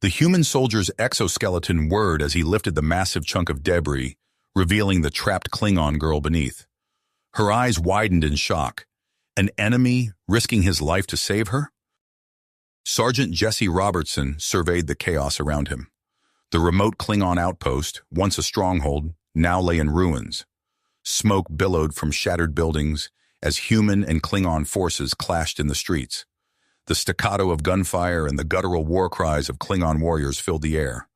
The human soldier's exoskeleton whirred as he lifted the massive chunk of debris, revealing the trapped Klingon girl beneath. Her eyes widened in shock. An enemy risking his life to save her? Sergeant Jesse Robertson surveyed the chaos around him. The remote Klingon outpost, once a stronghold, now lay in ruins. Smoke billowed from shattered buildings as human and Klingon forces clashed in the streets. The staccato of gunfire and the guttural war cries of Klingon warriors filled the air.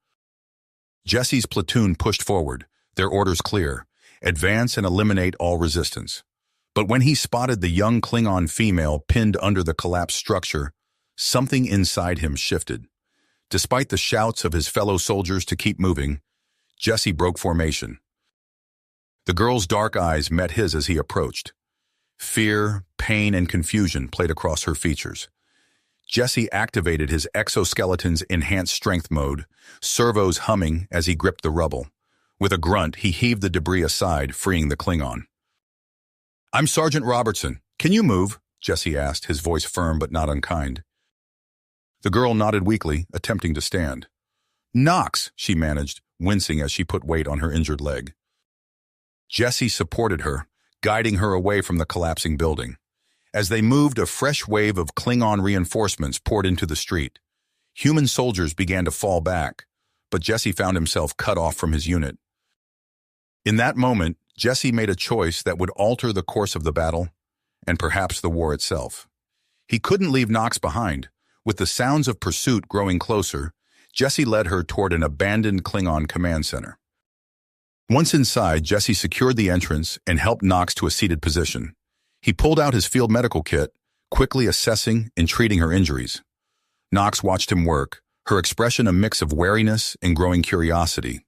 Jesse's platoon pushed forward, their orders clear: advance and eliminate all resistance. But when he spotted the young Klingon female pinned under the collapsed structure, something inside him shifted. Despite the shouts of his fellow soldiers to keep moving, Jesse broke formation. The girl's dark eyes met his as he approached. Fear, pain, and confusion played across her features. Jesse activated his exoskeleton's enhanced strength mode, servos humming as he gripped the rubble. With a grunt, he heaved the debris aside, freeing the Klingon. "I'm Sergeant Robertson. Can you move?" Jesse asked, his voice firm but not unkind. The girl nodded weakly, attempting to stand. "Nox," she managed, wincing as she put weight on her injured leg. Jesse supported her, guiding her away from the collapsing building. As they moved, a fresh wave of Klingon reinforcements poured into the street. Human soldiers began to fall back, but Jesse found himself cut off from his unit. In that moment, Jesse made a choice that would alter the course of the battle, and perhaps the war itself. He couldn't leave Nox behind. With the sounds of pursuit growing closer, Jesse led her toward an abandoned Klingon command center. Once inside, Jesse secured the entrance and helped Nox to a seated position. He pulled out his field medical kit, quickly assessing and treating her injuries. Nox watched him work, her expression a mix of wariness and growing curiosity.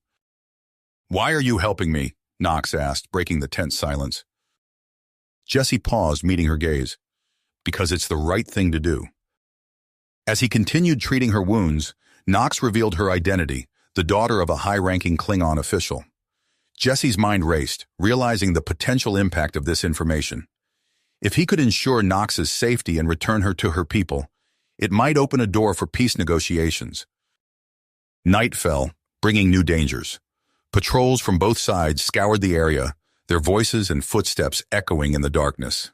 "Why are you helping me?" Nox asked, breaking the tense silence. Jesse paused, meeting her gaze. "Because it's the right thing to do." As he continued treating her wounds, Nox revealed her identity, the daughter of a high-ranking Klingon official. Jesse's mind raced, realizing the potential impact of this information. If he could ensure Nox's safety and return her to her people, it might open a door for peace negotiations. Night fell, bringing new dangers. Patrols from both sides scoured the area, their voices and footsteps echoing in the darkness.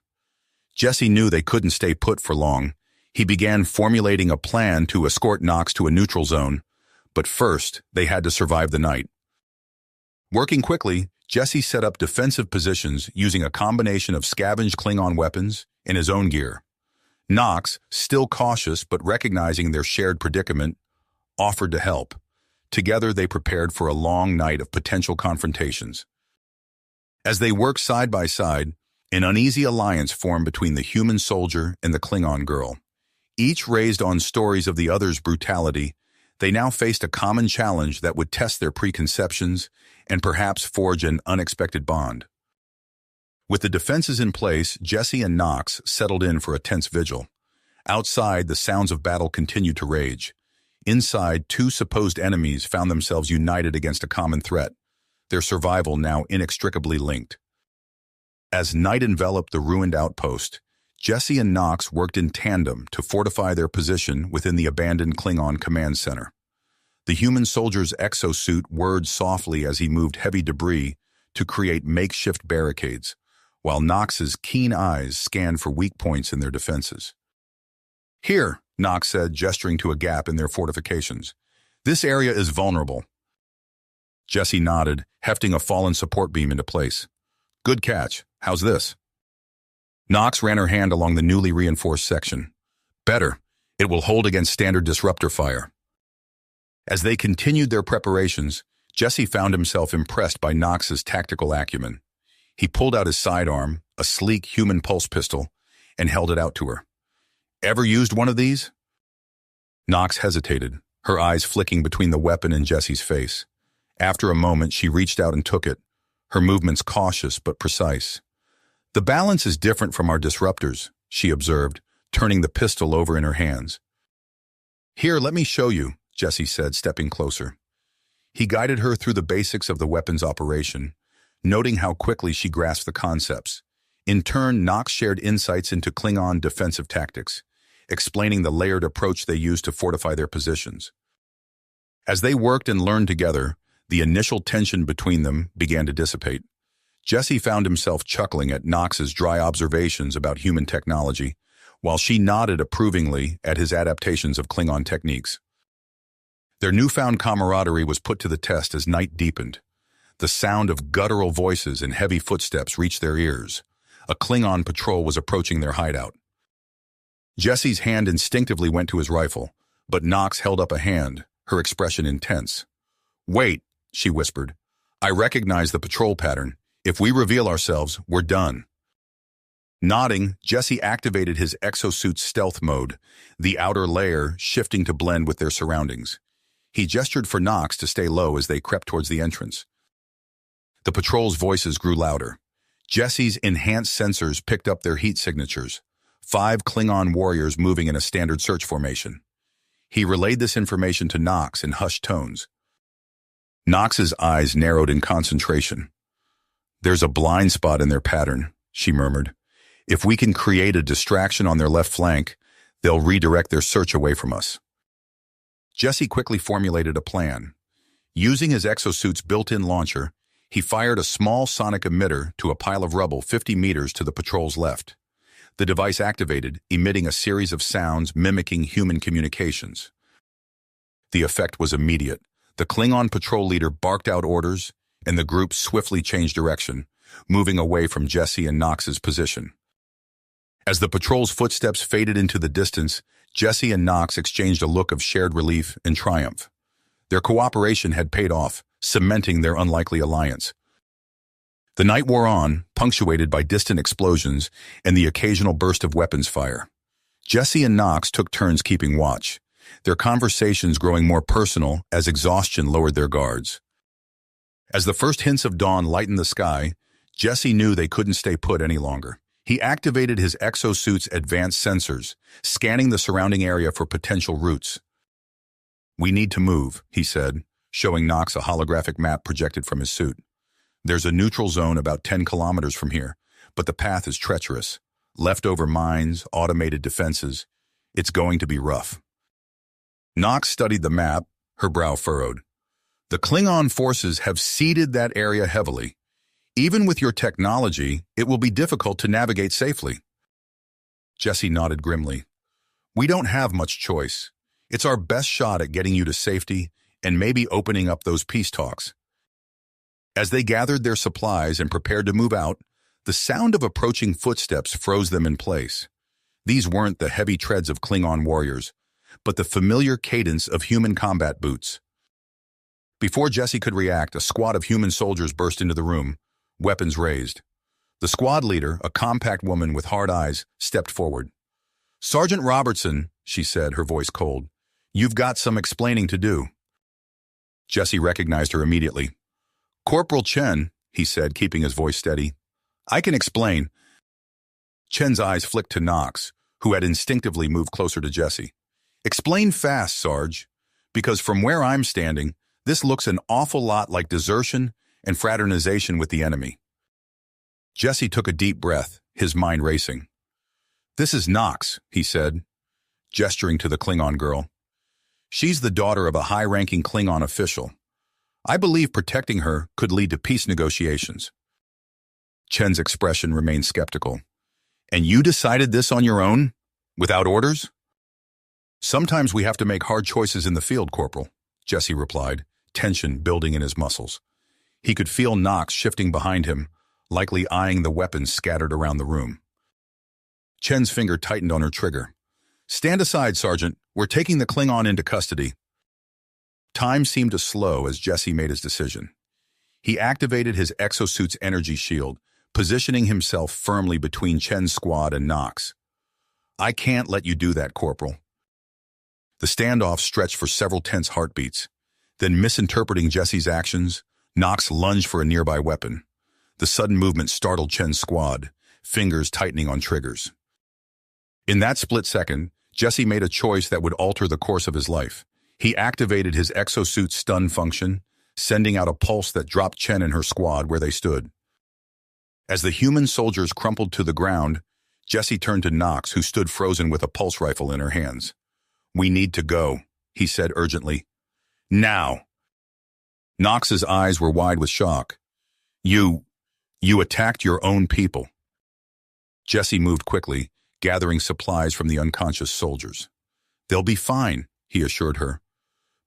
Jesse knew they couldn't stay put for long. He began formulating a plan to escort Nox to a neutral zone, but first they had to survive the night. Working quickly, Jesse set up defensive positions using a combination of scavenged Klingon weapons and his own gear. Nox, still cautious but recognizing their shared predicament, offered to help. Together they prepared for a long night of potential confrontations. As they worked side by side, an uneasy alliance formed between the human soldier and the Klingon girl. Each raised on stories of the other's brutality, they now faced a common challenge that would test their preconceptions and perhaps forge an unexpected bond. With the defenses in place, Jesse and Nox settled in for a tense vigil. Outside, the sounds of battle continued to rage. Inside, two supposed enemies found themselves united against a common threat, their survival now inextricably linked. As night enveloped the ruined outpost, Jesse and Nox worked in tandem to fortify their position within the abandoned Klingon command center. The human soldier's exosuit whirred softly as he moved heavy debris to create makeshift barricades, while Nox's keen eyes scanned for weak points in their defenses. "Here," Nox said, gesturing to a gap in their fortifications. "This area is vulnerable." Jesse nodded, hefting a fallen support beam into place. "Good catch. How's this?" Nox ran her hand along the newly reinforced section. "Better. It will hold against standard disruptor fire." As they continued their preparations, Jesse found himself impressed by Nox's tactical acumen. He pulled out his sidearm, a sleek human pulse pistol, and held it out to her. "Ever used one of these?" Nox hesitated, her eyes flicking between the weapon and Jesse's face. After a moment, she reached out and took it, her movements cautious but precise. "The balance is different from our disruptors," she observed, turning the pistol over in her hands. "Here, let me show you," Jesse said, stepping closer. He guided her through the basics of the weapon's operation, noting how quickly she grasped the concepts. In turn, Nox shared insights into Klingon defensive tactics, explaining the layered approach they used to fortify their positions. As they worked and learned together, the initial tension between them began to dissipate. Jesse found himself chuckling at Knox's dry observations about human technology, while she nodded approvingly at his adaptations of Klingon techniques. Their newfound camaraderie was put to the test as night deepened. The sound of guttural voices and heavy footsteps reached their ears. A Klingon patrol was approaching their hideout. Jesse's hand instinctively went to his rifle, but Knox held up a hand, her expression intense. "Wait," she whispered. "I recognize the patrol pattern. If we reveal ourselves, we're done." Nodding, Jesse activated his exosuit's stealth mode, the outer layer shifting to blend with their surroundings. He gestured for Knox to stay low as they crept towards the entrance. The patrol's voices grew louder. Jesse's enhanced sensors picked up their heat signatures, 5 Klingon warriors moving in a standard search formation. He relayed this information to Knox in hushed tones. Knox's eyes narrowed in concentration. "There's a blind spot in their pattern," she murmured. "If we can create a distraction on their left flank, they'll redirect their search away from us." Jesse quickly formulated a plan. Using his exosuit's built-in launcher, he fired a small sonic emitter to a pile of rubble 50 meters to the patrol's left. The device activated, emitting a series of sounds mimicking human communications. The effect was immediate. The Klingon patrol leader barked out orders, and the group swiftly changed direction, moving away from Jesse and Knox's position. As the patrol's footsteps faded into the distance, Jesse and Knox exchanged a look of shared relief and triumph. Their cooperation had paid off, cementing their unlikely alliance. The night wore on, punctuated by distant explosions and the occasional burst of weapons fire. Jesse and Knox took turns keeping watch, their conversations growing more personal as exhaustion lowered their guards. As the first hints of dawn lightened the sky, Jesse knew they couldn't stay put any longer. He activated his exosuit's advanced sensors, scanning the surrounding area for potential routes. "We need to move," he said, showing Knox a holographic map projected from his suit. "There's a neutral zone about 10 kilometers from here, but the path is treacherous. Leftover mines, automated defenses. It's going to be rough." Knox studied the map, her brow furrowed. "The Klingon forces have seeded that area heavily. Even with your technology, it will be difficult to navigate safely." Jesse nodded grimly. "We don't have much choice. It's our best shot at getting you to safety and maybe opening up those peace talks." As they gathered their supplies and prepared to move out, the sound of approaching footsteps froze them in place. These weren't the heavy treads of Klingon warriors, but the familiar cadence of human combat boots. Before Jesse could react, a squad of human soldiers burst into the room, weapons raised. The squad leader, a compact woman with hard eyes, stepped forward. "Sergeant Robertson," she said, her voice cold, "you've got some explaining to do." Jesse recognized her immediately. "Corporal Chen," he said, keeping his voice steady. "I can explain." Chen's eyes flicked to Knox, who had instinctively moved closer to Jesse. "Explain fast, Sarge, because from where I'm standing, this looks an awful lot like desertion and fraternization with the enemy." Jesse took a deep breath, his mind racing. "This is Knox," he said, gesturing to the Klingon girl. "She's the daughter of a high-ranking Klingon official. I believe protecting her could lead to peace negotiations." Chen's expression remained skeptical. "And you decided this on your own? Without orders?" "Sometimes we have to make hard choices in the field, Corporal," Jesse replied, tension building in his muscles. He could feel Knox shifting behind him, likely eyeing the weapons scattered around the room. Chen's finger tightened on her trigger. "Stand aside, Sergeant. We're taking the Klingon into custody." Time seemed to slow as Jesse made his decision. He activated his exosuit's energy shield, positioning himself firmly between Chen's squad and Knox. "I can't let you do that, Corporal." The standoff stretched for several tense heartbeats. Then, misinterpreting Jesse's actions, Knox lunged for a nearby weapon. The sudden movement startled Chen's squad, fingers tightening on triggers. In that split second, Jesse made a choice that would alter the course of his life. He activated his exosuit's stun function, sending out a pulse that dropped Chen and her squad where they stood. As the human soldiers crumpled to the ground, Jesse turned to Knox, who stood frozen with a pulse rifle in her hands. "We need to go," he said urgently. Now. Knox's eyes were wide with shock. You attacked your own people. Jesse moved quickly, gathering supplies from the unconscious soldiers. They'll be fine, he assured her.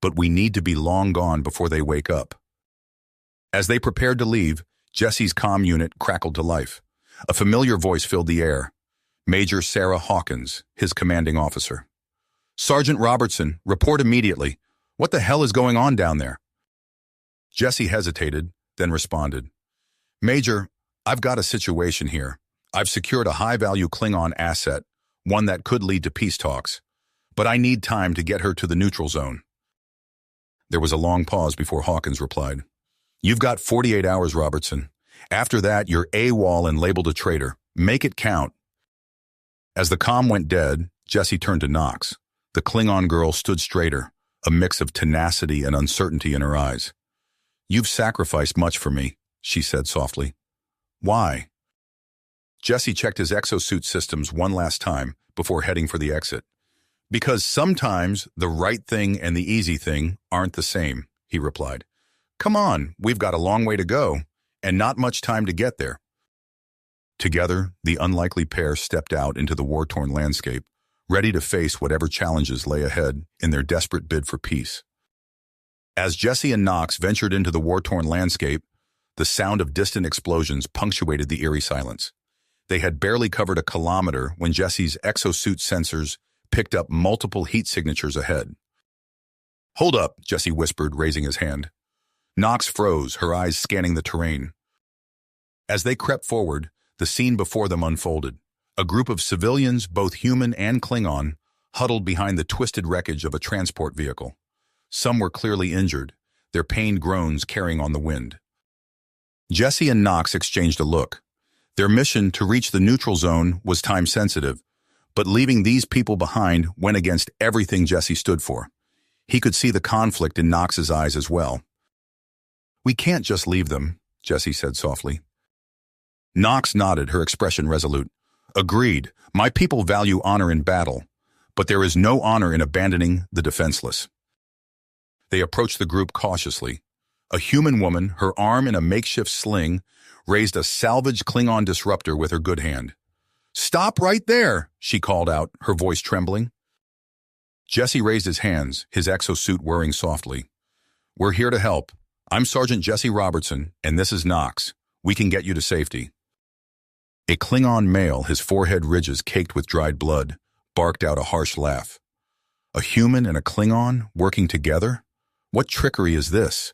But we need to be long gone before they wake up. As they prepared to leave, Jesse's comm unit crackled to life. A familiar voice filled the air. Major Sarah Hawkins, his commanding officer. Sergeant Robertson, report immediately. What the hell is going on down there? Jesse hesitated, then responded. Major, I've got a situation here. I've secured a high-value Klingon asset, one that could lead to peace talks. But I need time to get her to the neutral zone. There was a long pause before Hawkins replied. You've got 48 hours, Robertson. After that, you're AWOL and labeled a traitor. Make it count. As the comm went dead, Jesse turned to Knox. The Klingon girl stood straighter, a mix of tenacity and uncertainty in her eyes. You've sacrificed much for me, she said softly. Why? Jesse checked his exosuit systems one last time before heading for the exit. Because sometimes the right thing and the easy thing aren't the same, he replied. Come on, we've got a long way to go, and not much time to get there. Together, the unlikely pair stepped out into the war-torn landscape, ready to face whatever challenges lay ahead in their desperate bid for peace. As Jesse and Knox ventured into the war-torn landscape, the sound of distant explosions punctuated the eerie silence. They had barely covered a kilometer when Jesse's exosuit sensors picked up multiple heat signatures ahead. Hold up, Jesse whispered, raising his hand. Knox froze, her eyes scanning the terrain. As they crept forward, the scene before them unfolded. A group of civilians, both human and Klingon, huddled behind the twisted wreckage of a transport vehicle. Some were clearly injured, their pained groans carrying on the wind. Jesse and Knox exchanged a look. Their mission to reach the neutral zone was time-sensitive, but leaving these people behind went against everything Jesse stood for. He could see the conflict in Knox's eyes as well. We can't just leave them, Jesse said softly. Knox nodded, her expression resolute. Agreed, my people value honor in battle, but there is no honor in abandoning the defenseless. They approached the group cautiously. A human woman, her arm in a makeshift sling, raised a salvaged Klingon disruptor with her good hand. Stop right there, she called out, her voice trembling. Jesse raised his hands, his exosuit whirring softly. We're here to help. I'm Sergeant Jesse Robertson, and this is Knox. We can get you to safety. A Klingon male, his forehead ridges caked with dried blood, barked out a harsh laugh. A human and a Klingon working together? What trickery is this?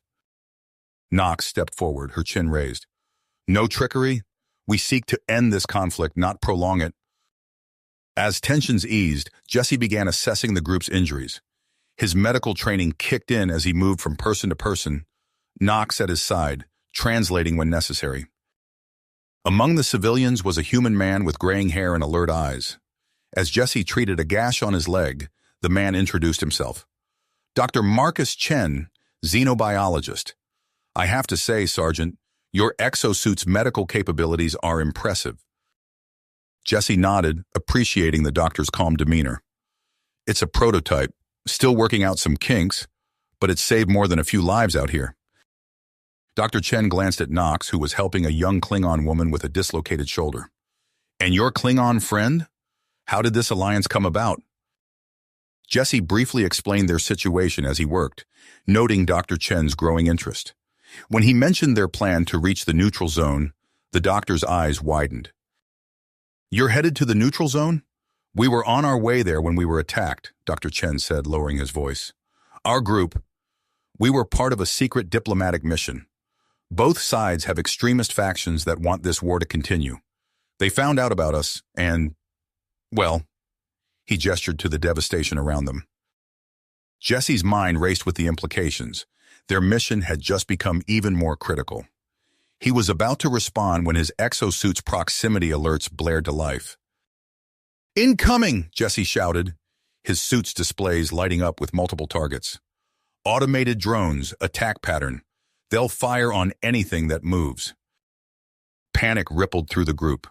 Knox stepped forward, her chin raised. No trickery. We seek to end this conflict, not prolong it. As tensions eased, Jesse began assessing the group's injuries. His medical training kicked in as he moved from person to person, Knox at his side, translating when necessary. Among the civilians was a human man with graying hair and alert eyes. As Jesse treated a gash on his leg, the man introduced himself. Dr. Marcus Chen, xenobiologist. I have to say, Sergeant, your exosuit's medical capabilities are impressive. Jesse nodded, appreciating the doctor's calm demeanor. It's a prototype, still working out some kinks, but it's saved more than a few lives out here. Dr. Chen glanced at Knox, who was helping a young Klingon woman with a dislocated shoulder. And your Klingon friend? How did this alliance come about? Jesse briefly explained their situation as he worked, noting Dr. Chen's growing interest. When he mentioned their plan to reach the neutral zone, the doctor's eyes widened. You're headed to the neutral zone? We were on our way there when we were attacked, Dr. Chen said, lowering his voice. Our group, we were part of a secret diplomatic mission. Both sides have extremist factions that want this war to continue. They found out about us and, well, he gestured to the devastation around them. Jesse's mind raced with the implications. Their mission had just become even more critical. He was about to respond when his exosuit's proximity alerts blared to life. Incoming, Jesse shouted, his suit's displays lighting up with multiple targets. Automated drones, attack pattern. They'll fire on anything that moves. Panic rippled through the group.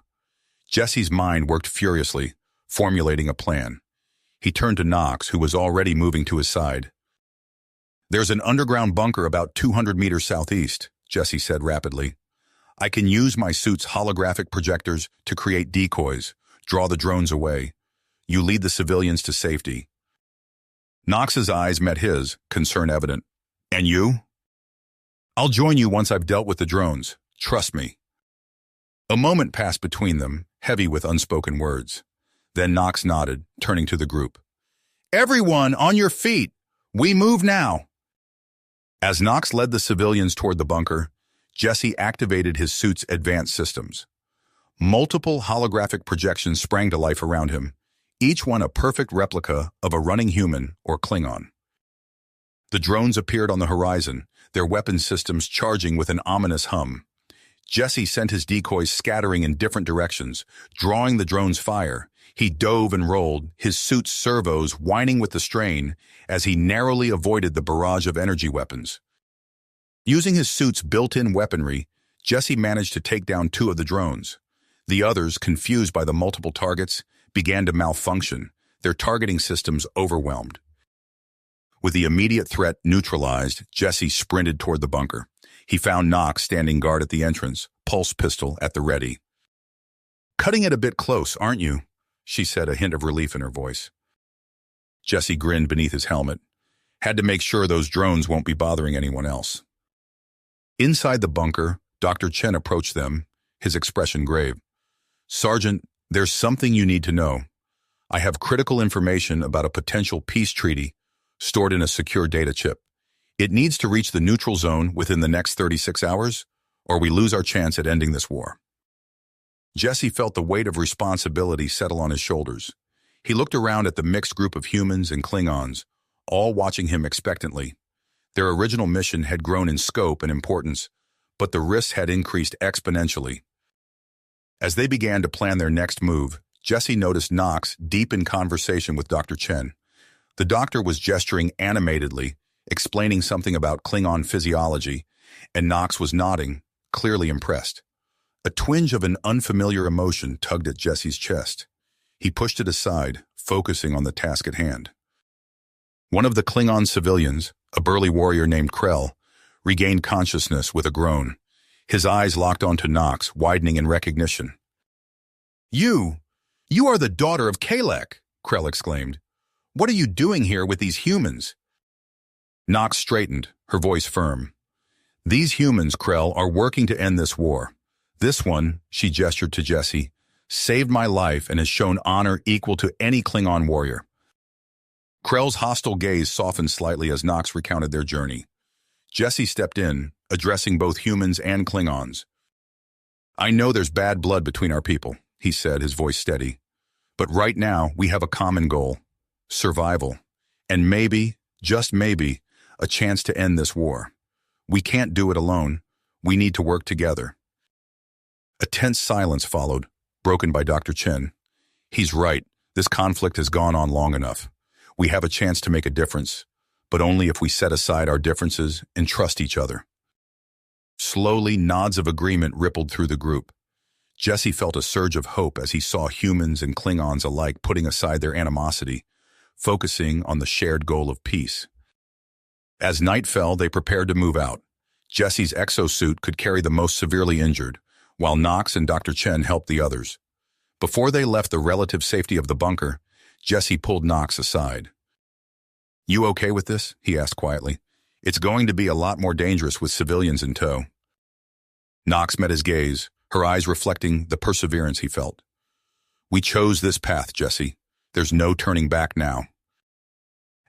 Jesse's mind worked furiously, formulating a plan. He turned to Knox, who was already moving to his side. There's an underground bunker about 200 meters southeast, Jesse said rapidly. I can use my suit's holographic projectors to create decoys, draw the drones away. You lead the civilians to safety. Knox's eyes met his, concern evident. And you? I'll join you once I've dealt with the drones. Trust me. A moment passed between them, heavy with unspoken words. Then Knox nodded, turning to the group. Everyone, on your feet! We move now! As Knox led the civilians toward the bunker, Jesse activated his suit's advanced systems. Multiple holographic projections sprang to life around him, each one a perfect replica of a running human or Klingon. The drones appeared on the horizon, their weapon systems charging with an ominous hum. Jesse sent his decoys scattering in different directions, drawing the drones' fire. He dove and rolled, his suit's servos whining with the strain as he narrowly avoided the barrage of energy weapons. Using his suit's built-in weaponry, Jesse managed to take down 2 of the drones. The others, confused by the multiple targets, began to malfunction, their targeting systems overwhelmed. With the immediate threat neutralized, Jesse sprinted toward the bunker. He found Knox standing guard at the entrance, pulse pistol at the ready. "Cutting it a bit close, aren't you?" she said, a hint of relief in her voice. Jesse grinned beneath his helmet. Had to make sure those drones won't be bothering anyone else. Inside the bunker, Dr. Chen approached them, his expression grave. "Sergeant, there's something you need to know. I have critical information about a potential peace treaty stored in a secure data chip. It needs to reach the neutral zone within the next 36 hours, or we lose our chance at ending this war." Jesse felt the weight of responsibility settle on his shoulders. He looked around at the mixed group of humans and Klingons, all watching him expectantly. Their original mission had grown in scope and importance, but the risks had increased exponentially. As they began to plan their next move, Jesse noticed Knox deep in conversation with Dr. Chen. The doctor was gesturing animatedly, explaining something about Klingon physiology, and Knox was nodding, clearly impressed. A twinge of an unfamiliar emotion tugged at Jesse's chest. He pushed it aside, focusing on the task at hand. One of the Klingon civilians, a burly warrior named Krell, regained consciousness with a groan. His eyes locked onto Knox, widening in recognition. You are the daughter of Kalek," Krell exclaimed. "What are you doing here with these humans?" Knox straightened, her voice firm. "These humans, Krell, are working to end this war. This one," she gestured to Jesse, "saved my life and has shown honor equal to any Klingon warrior." Krell's hostile gaze softened slightly as Knox recounted their journey. Jesse stepped in, addressing both humans and Klingons. "I know there's bad blood between our people," he said, his voice steady. "But right now, we have a common goal: survival. And maybe, just maybe, a chance to end this war. We can't do it alone. We need to work together." A tense silence followed, broken by Dr. Chen. "He's right. This conflict has gone on long enough. We have a chance to make a difference, but only if we set aside our differences and trust each other." Slowly, nods of agreement rippled through the group. Jesse felt a surge of hope as he saw humans and Klingons alike putting aside their animosity, focusing on the shared goal of peace. As night fell, they prepared to move out. Jesse's exosuit could carry the most severely injured, while Knox and Dr. Chen helped the others. Before they left the relative safety of the bunker, Jesse pulled Knox aside. "You okay with this?" he asked quietly. "It's going to be a lot more dangerous with civilians in tow." Knox met his gaze, her eyes reflecting the perseverance he felt. "We chose this path, Jesse. There's no turning back now."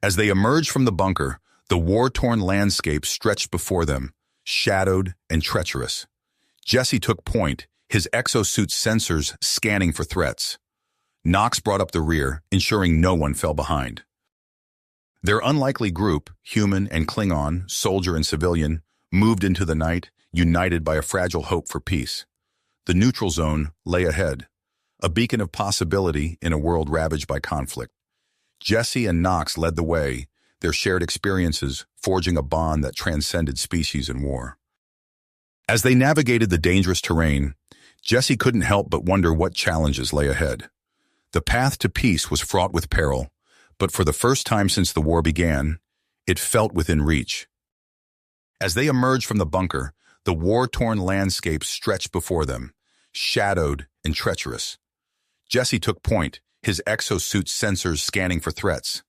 As they emerged from the bunker, the war-torn landscape stretched before them, shadowed and treacherous. Jesse took point, his exosuit's sensors scanning for threats. Knox brought up the rear, ensuring no one fell behind. Their unlikely group, human and Klingon, soldier and civilian, moved into the night, united by a fragile hope for peace. The neutral zone lay ahead, a beacon of possibility in a world ravaged by conflict. Jesse and Knox led the way, their shared experiences forging a bond that transcended species and war. As they navigated the dangerous terrain, Jesse couldn't help but wonder what challenges lay ahead. The path to peace was fraught with peril, but for the first time since the war began, It felt within reach. As they emerged from the bunker, the war-torn landscape stretched before them, shadowed and treacherous. Jesse took point, his exosuit sensors scanning for threats.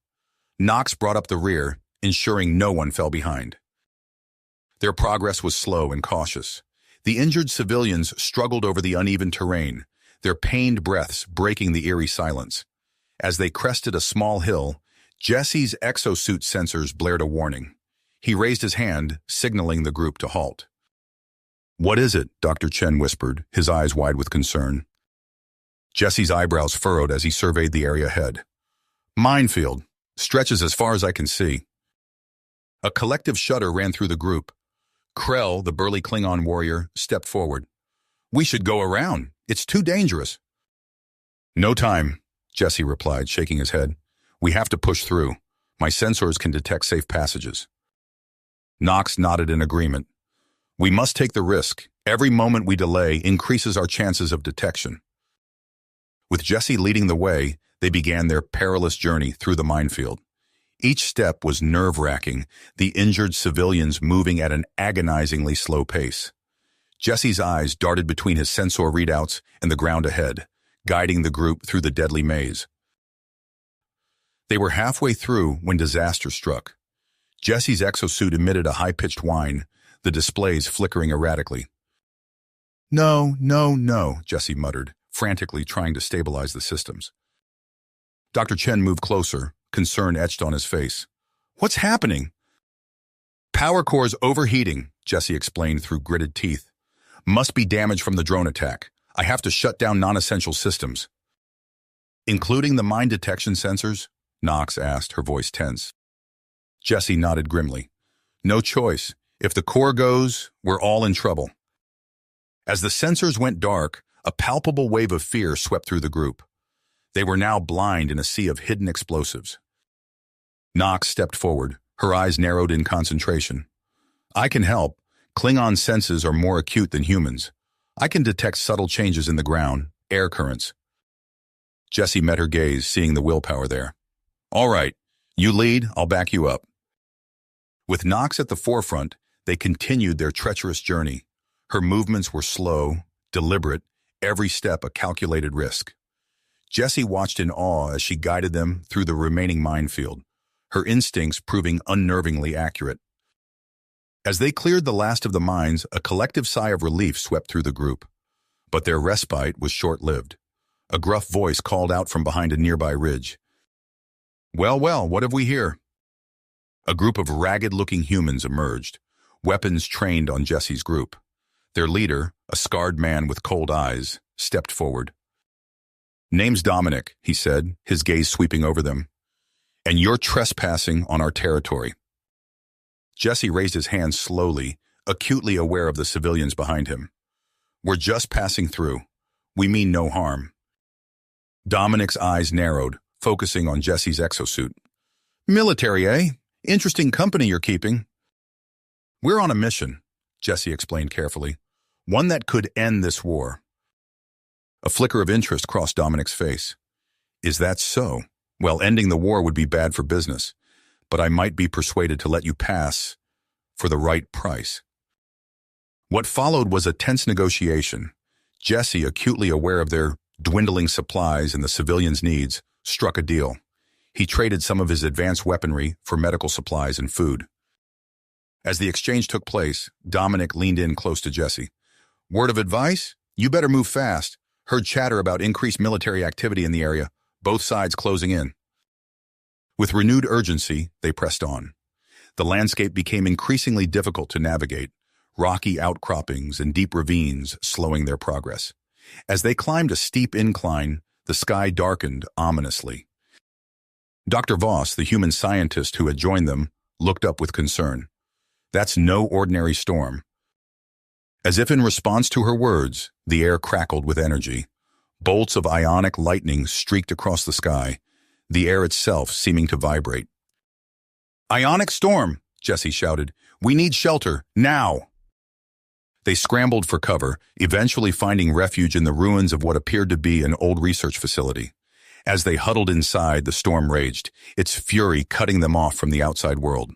Knox brought up the rear, ensuring no one fell behind. Their progress was slow and cautious. The injured civilians struggled over the uneven terrain, their pained breaths breaking the eerie silence. As they crested a small hill, Jesse's exosuit sensors blared a warning. He raised his hand, signaling the group to halt. "What is it?" Dr. Chen whispered, his eyes wide with concern. Jesse's eyebrows furrowed as he surveyed the area ahead. "Minefield. Stretches as far as I can see." A collective shudder ran through the group. Krell, the burly Klingon warrior, stepped forward. "We should go around. It's too dangerous." "No time," Jesse replied, shaking his head. "We have to push through. My sensors can detect safe passages." Knox nodded in agreement. "We must take the risk. Every moment we delay increases our chances of detection." With Jesse leading the way, they began their perilous journey through the minefield. Each step was nerve-wracking, the injured civilians moving at an agonizingly slow pace. Jesse's eyes darted between his sensor readouts and the ground ahead, guiding the group through the deadly maze. They were halfway through when disaster struck. Jesse's exosuit emitted a high-pitched whine, the displays flickering erratically. "No, no, no," Jesse muttered, frantically trying to stabilize the systems. Dr. Chen moved closer, concern etched on his face. "What's happening?" "Power core's overheating," Jesse explained through gritted teeth. "Must be damage from the drone attack. I have to shut down non-essential systems." "Including the mine detection sensors?" Knox asked, her voice tense. Jesse nodded grimly. "No choice. If the core goes, we're all in trouble." As the sensors went dark, a palpable wave of fear swept through the group. They were now blind in a sea of hidden explosives. Knox stepped forward, her eyes narrowed in concentration. "I can help. Klingon senses are more acute than humans. I can detect subtle changes in the ground, air currents." Jesse met her gaze, seeing the willpower there. "All right, you lead, I'll back you up." With Knox at the forefront, they continued their treacherous journey. Her movements were slow, deliberate, every step a calculated risk. Jesse watched in awe as she guided them through the remaining minefield, her instincts proving unnervingly accurate. As they cleared the last of the mines, a collective sigh of relief swept through the group. But their respite was short-lived. A gruff voice called out from behind a nearby ridge. "Well, well, what have we here?" A group of ragged-looking humans emerged, weapons trained on Jesse's group. Their leader, a scarred man with cold eyes, stepped forward. "Name's Dominic," he said, his gaze sweeping over them. "And you're trespassing on our territory." Jesse raised his hand slowly, acutely aware of the civilians behind him. "We're just passing through. We mean no harm." Dominic's eyes narrowed, focusing on Jesse's exosuit. "Military, eh? Interesting company you're keeping." "We're on a mission," Jesse explained carefully. "One that could end this war." A flicker of interest crossed Dominic's face. "Is that so? Well, ending the war would be bad for business, but I might be persuaded to let you pass for the right price." What followed was a tense negotiation. Jesse, acutely aware of their dwindling supplies and the civilians' needs, struck a deal. He traded some of his advanced weaponry for medical supplies and food. As the exchange took place, Dominic leaned in close to Jesse. "Word of advice? You better move fast. Heard chatter about increased military activity in the area, both sides closing in." With renewed urgency, they pressed on. The landscape became increasingly difficult to navigate, rocky outcroppings and deep ravines slowing their progress. As they climbed a steep incline, the sky darkened ominously. Dr. Voss, the human scientist who had joined them, looked up with concern. "That's no ordinary storm." As if in response to her words, the air crackled with energy. Bolts of ionic lightning streaked across the sky, the air itself seeming to vibrate. "Ionic storm!" Jesse shouted. "We need shelter, now!" They scrambled for cover, eventually finding refuge in the ruins of what appeared to be an old research facility. As they huddled inside, the storm raged, its fury cutting them off from the outside world.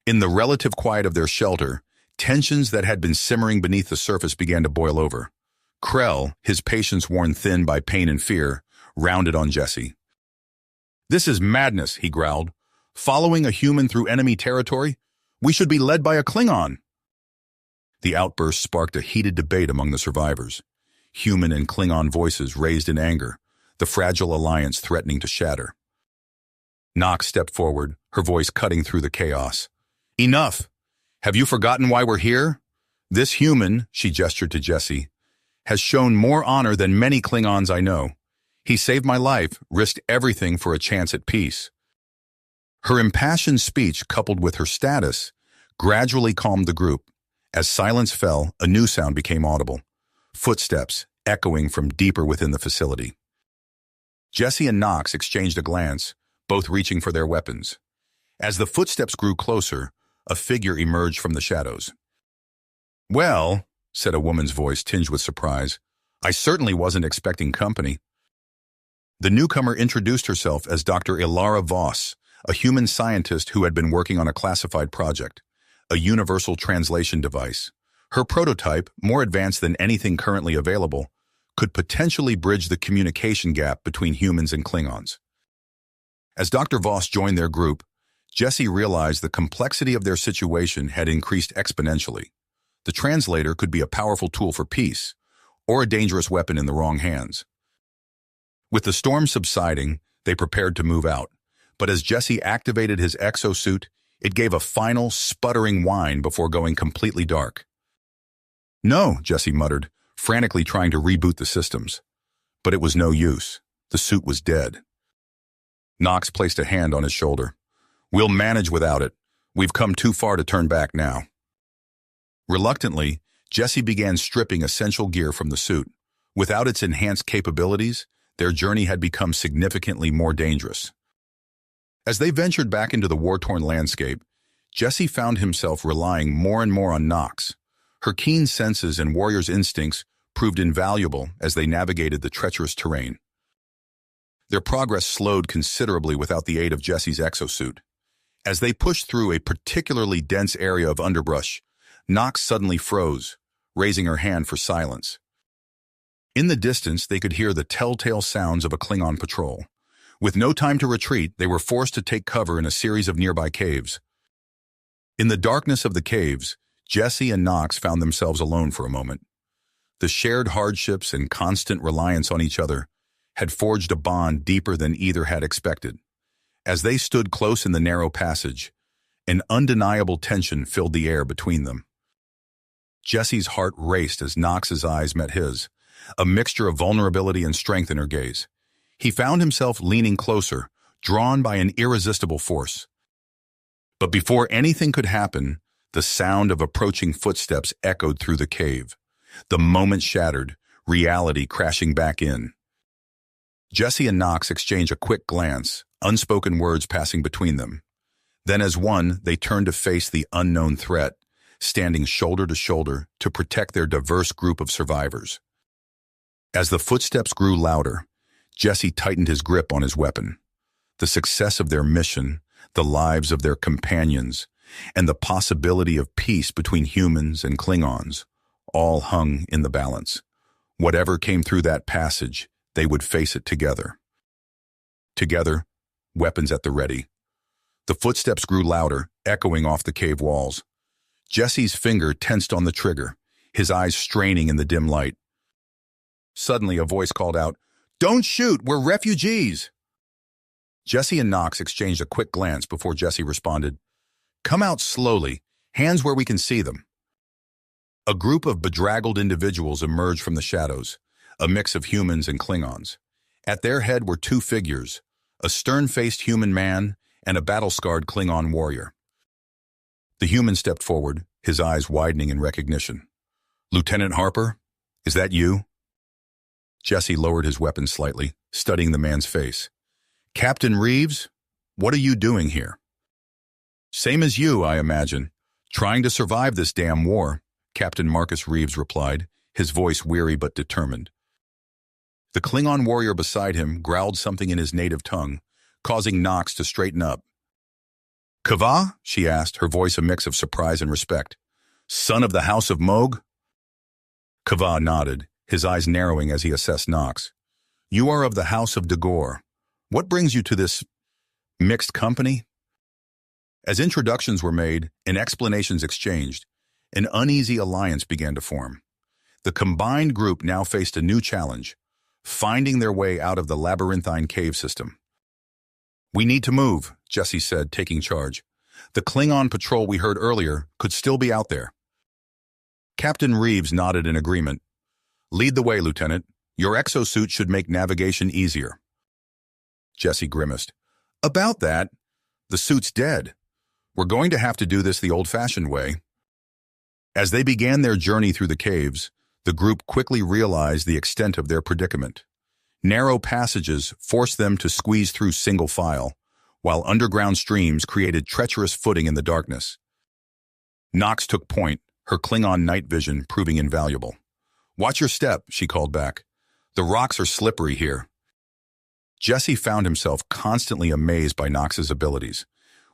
In the relative quiet of their shelter, tensions that had been simmering beneath the surface began to boil over. Krell, his patience worn thin by pain and fear, rounded on Jesse. "This is madness," he growled. "Following a human through enemy territory? We should be led by a Klingon." The outburst sparked a heated debate among the survivors. Human and Klingon voices raised in anger, the fragile alliance threatening to shatter. Nox stepped forward, her voice cutting through the chaos. "Enough! Have you forgotten why we're here? This human," she gestured to Jesse, "has shown more honor than many Klingons I know. He saved my life, risked everything for a chance at peace." Her impassioned speech, coupled with her status, gradually calmed the group. As silence fell, a new sound became audible. Footsteps, echoing from deeper within the facility. Jesse and Nox exchanged a glance, both reaching for their weapons. As the footsteps grew closer, a figure emerged from the shadows. "Well," said a woman's voice tinged with surprise, "I certainly wasn't expecting company." The newcomer introduced herself as Dr. Ilara Voss, a human scientist who had been working on a classified project, a universal translation device. Her prototype, more advanced than anything currently available, could potentially bridge the communication gap between humans and Klingons. As Dr. Voss joined their group, Jesse realized the complexity of their situation had increased exponentially. The translator could be a powerful tool for peace, or a dangerous weapon in the wrong hands. With the storm subsiding, they prepared to move out, but as Jesse activated his exosuit, it gave a final, sputtering whine before going completely dark. "No," Jesse muttered, frantically trying to reboot the systems. But it was no use. The suit was dead. Nox placed a hand on his shoulder. "We'll manage without it. We've come too far to turn back now." Reluctantly, Jesse began stripping essential gear from the suit. Without its enhanced capabilities, their journey had become significantly more dangerous. As they ventured back into the war-torn landscape, Jesse found himself relying more and more on Nox. Her keen senses and warrior's instincts proved invaluable as they navigated the treacherous terrain. Their progress slowed considerably without the aid of Jesse's exosuit. As they pushed through a particularly dense area of underbrush, Nox suddenly froze, raising her hand for silence. In the distance, they could hear the telltale sounds of a Klingon patrol. With no time to retreat, they were forced to take cover in a series of nearby caves. In the darkness of the caves, Jesse and Nox found themselves alone for a moment. The shared hardships and constant reliance on each other had forged a bond deeper than either had expected. As they stood close in the narrow passage, an undeniable tension filled the air between them. Jesse's heart raced as Nox's eyes met his, a mixture of vulnerability and strength in her gaze. He found himself leaning closer, drawn by an irresistible force. But before anything could happen, the sound of approaching footsteps echoed through the cave. The moment shattered, reality crashing back in. Jesse and Nox exchanged a quick glance, unspoken words passing between them. Then as one, they turned to face the unknown threat, standing shoulder to shoulder to protect their diverse group of survivors. As the footsteps grew louder, Jesse tightened his grip on his weapon. The success of their mission, the lives of their companions, and the possibility of peace between humans and Klingons all hung in the balance. Whatever came through that passage, they would face it together. Together, weapons at the ready. The footsteps grew louder, echoing off the cave walls. Jesse's finger tensed on the trigger, his eyes straining in the dim light. Suddenly, a voice called out, "Don't shoot! We're refugees!" Jesse and Nox exchanged a quick glance before Jesse responded, "Come out slowly, hands where we can see them." A group of bedraggled individuals emerged from the shadows, a mix of humans and Klingons. At their head were two figures, a stern-faced human man and a battle-scarred Klingon warrior. The human stepped forward, his eyes widening in recognition. "Lieutenant Harper, is that you?" Jesse lowered his weapon slightly, studying the man's face. "Captain Reeves, what are you doing here?" "Same as you, I imagine. Trying to survive this damn war," Captain Marcus Reeves replied, his voice weary but determined. The Klingon warrior beside him growled something in his native tongue, causing Nox to straighten up. Kava? She asked, her voice a mix of surprise and respect. Son of the House of Moog? Kava nodded, his eyes narrowing as he assessed Nox. You are of the House of Dagor. What brings you to this mixed company? As introductions were made and explanations exchanged, an uneasy alliance began to form. The combined group now faced a new challenge, finding their way out of the labyrinthine cave system. We need to move, Jesse said, taking charge. The Klingon patrol we heard earlier could still be out there. Captain Reeves nodded in agreement. Lead the way, Lieutenant. Your exosuit should make navigation easier. Jesse grimaced. About that, the suit's dead. We're going to have to do this the old-fashioned way. As they began their journey through the caves, the group quickly realized the extent of their predicament. Narrow passages forced them to squeeze through single file, while underground streams created treacherous footing in the darkness. Nox took point, her Klingon night vision proving invaluable. Watch your step, she called back. The rocks are slippery here. Jesse found himself constantly amazed by Nox's abilities.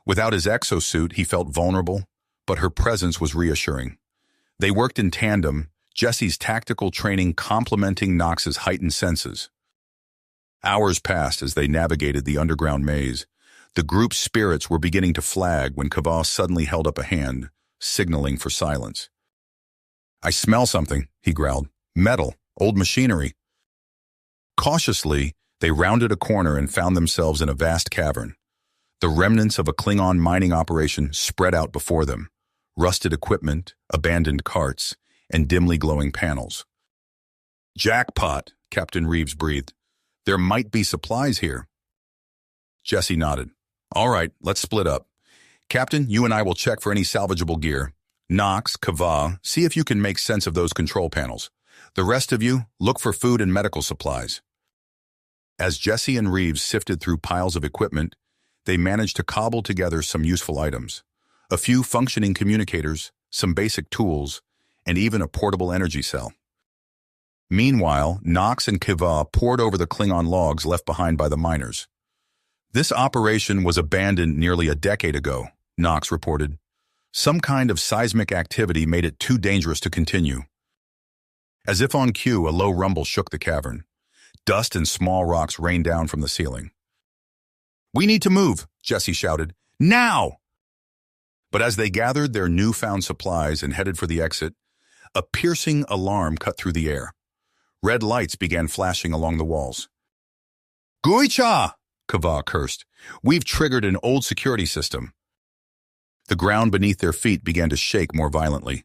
Without his exosuit, he felt vulnerable, but her presence was reassuring. They worked in tandem, Jesse's tactical training complementing Nox's heightened senses. Hours passed as they navigated the underground maze. The group's spirits were beginning to flag when Kava suddenly held up a hand, signaling for silence. I smell something, he growled. Metal, old machinery. Cautiously, they rounded a corner and found themselves in a vast cavern. The remnants of a Klingon mining operation spread out before them. Rusted equipment, abandoned carts, and dimly glowing panels. Jackpot, Captain Reeves breathed. There might be supplies here. Jesse nodded. All right, let's split up. Captain, you and I will check for any salvageable gear. Nox, Kava, see if you can make sense of those control panels. The rest of you, look for food and medical supplies. As Jesse and Reeves sifted through piles of equipment, they managed to cobble together some useful items. A few functioning communicators, some basic tools, and even a portable energy cell. Meanwhile, Nox and Kava pored over the Klingon logs left behind by the miners. This operation was abandoned nearly a decade ago, Nox reported. Some kind of seismic activity made it too dangerous to continue. As if on cue, a low rumble shook the cavern. Dust and small rocks rained down from the ceiling. We need to move, Jesse shouted. Now! But as they gathered their newfound supplies and headed for the exit, a piercing alarm cut through the air. Red lights began flashing along the walls. Guicha! Kava cursed. We've triggered an old security system. The ground beneath their feet began to shake more violently.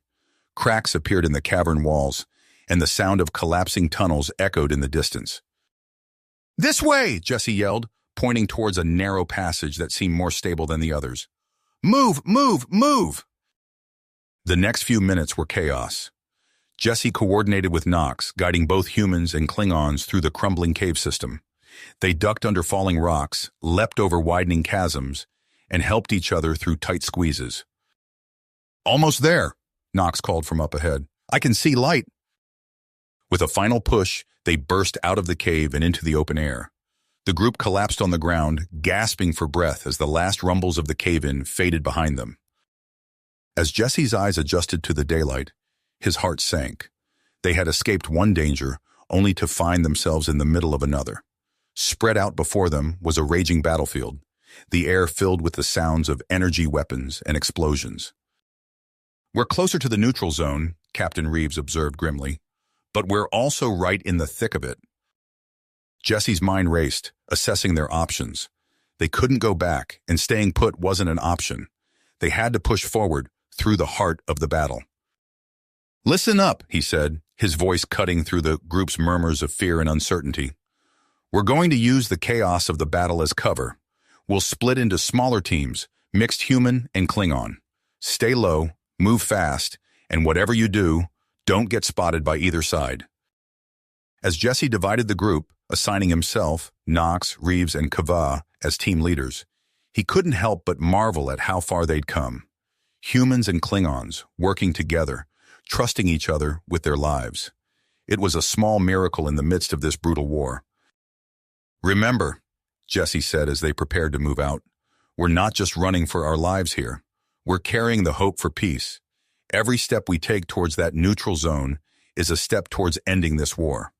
Cracks appeared in the cavern walls, and the sound of collapsing tunnels echoed in the distance. This way, Jesse yelled, pointing towards a narrow passage that seemed more stable than the others. Move, move, move! The next few minutes were chaos. Jesse coordinated with Nox, guiding both humans and Klingons through the crumbling cave system. They ducked under falling rocks, leapt over widening chasms, and helped each other through tight squeezes. Almost there, Nox called from up ahead. I can see light. With a final push, they burst out of the cave and into the open air. The group collapsed on the ground, gasping for breath as the last rumbles of the cave-in faded behind them. As Jesse's eyes adjusted to the daylight, his heart sank. They had escaped one danger, only to find themselves in the middle of another. Spread out before them was a raging battlefield, the air filled with the sounds of energy weapons and explosions. We're closer to the neutral zone, Captain Reeves observed grimly, but we're also right in the thick of it. Jesse's mind raced, assessing their options. They couldn't go back, and staying put wasn't an option. They had to push forward, through the heart of the battle. Listen up, he said, his voice cutting through the group's murmurs of fear and uncertainty. We're going to use the chaos of the battle as cover. We'll split into smaller teams, mixed human and Klingon. Stay low, move fast, and whatever you do, don't get spotted by either side. As Jesse divided the group, assigning himself, Nox, Reeves, and Kava as team leaders, he couldn't help but marvel at how far they'd come. Humans and Klingons, working together, trusting each other with their lives. It was a small miracle in the midst of this brutal war. Remember, Jesse said as they prepared to move out, We're not just running for our lives here. We're carrying the hope for peace. Every step we take towards that neutral zone is a step towards ending this war.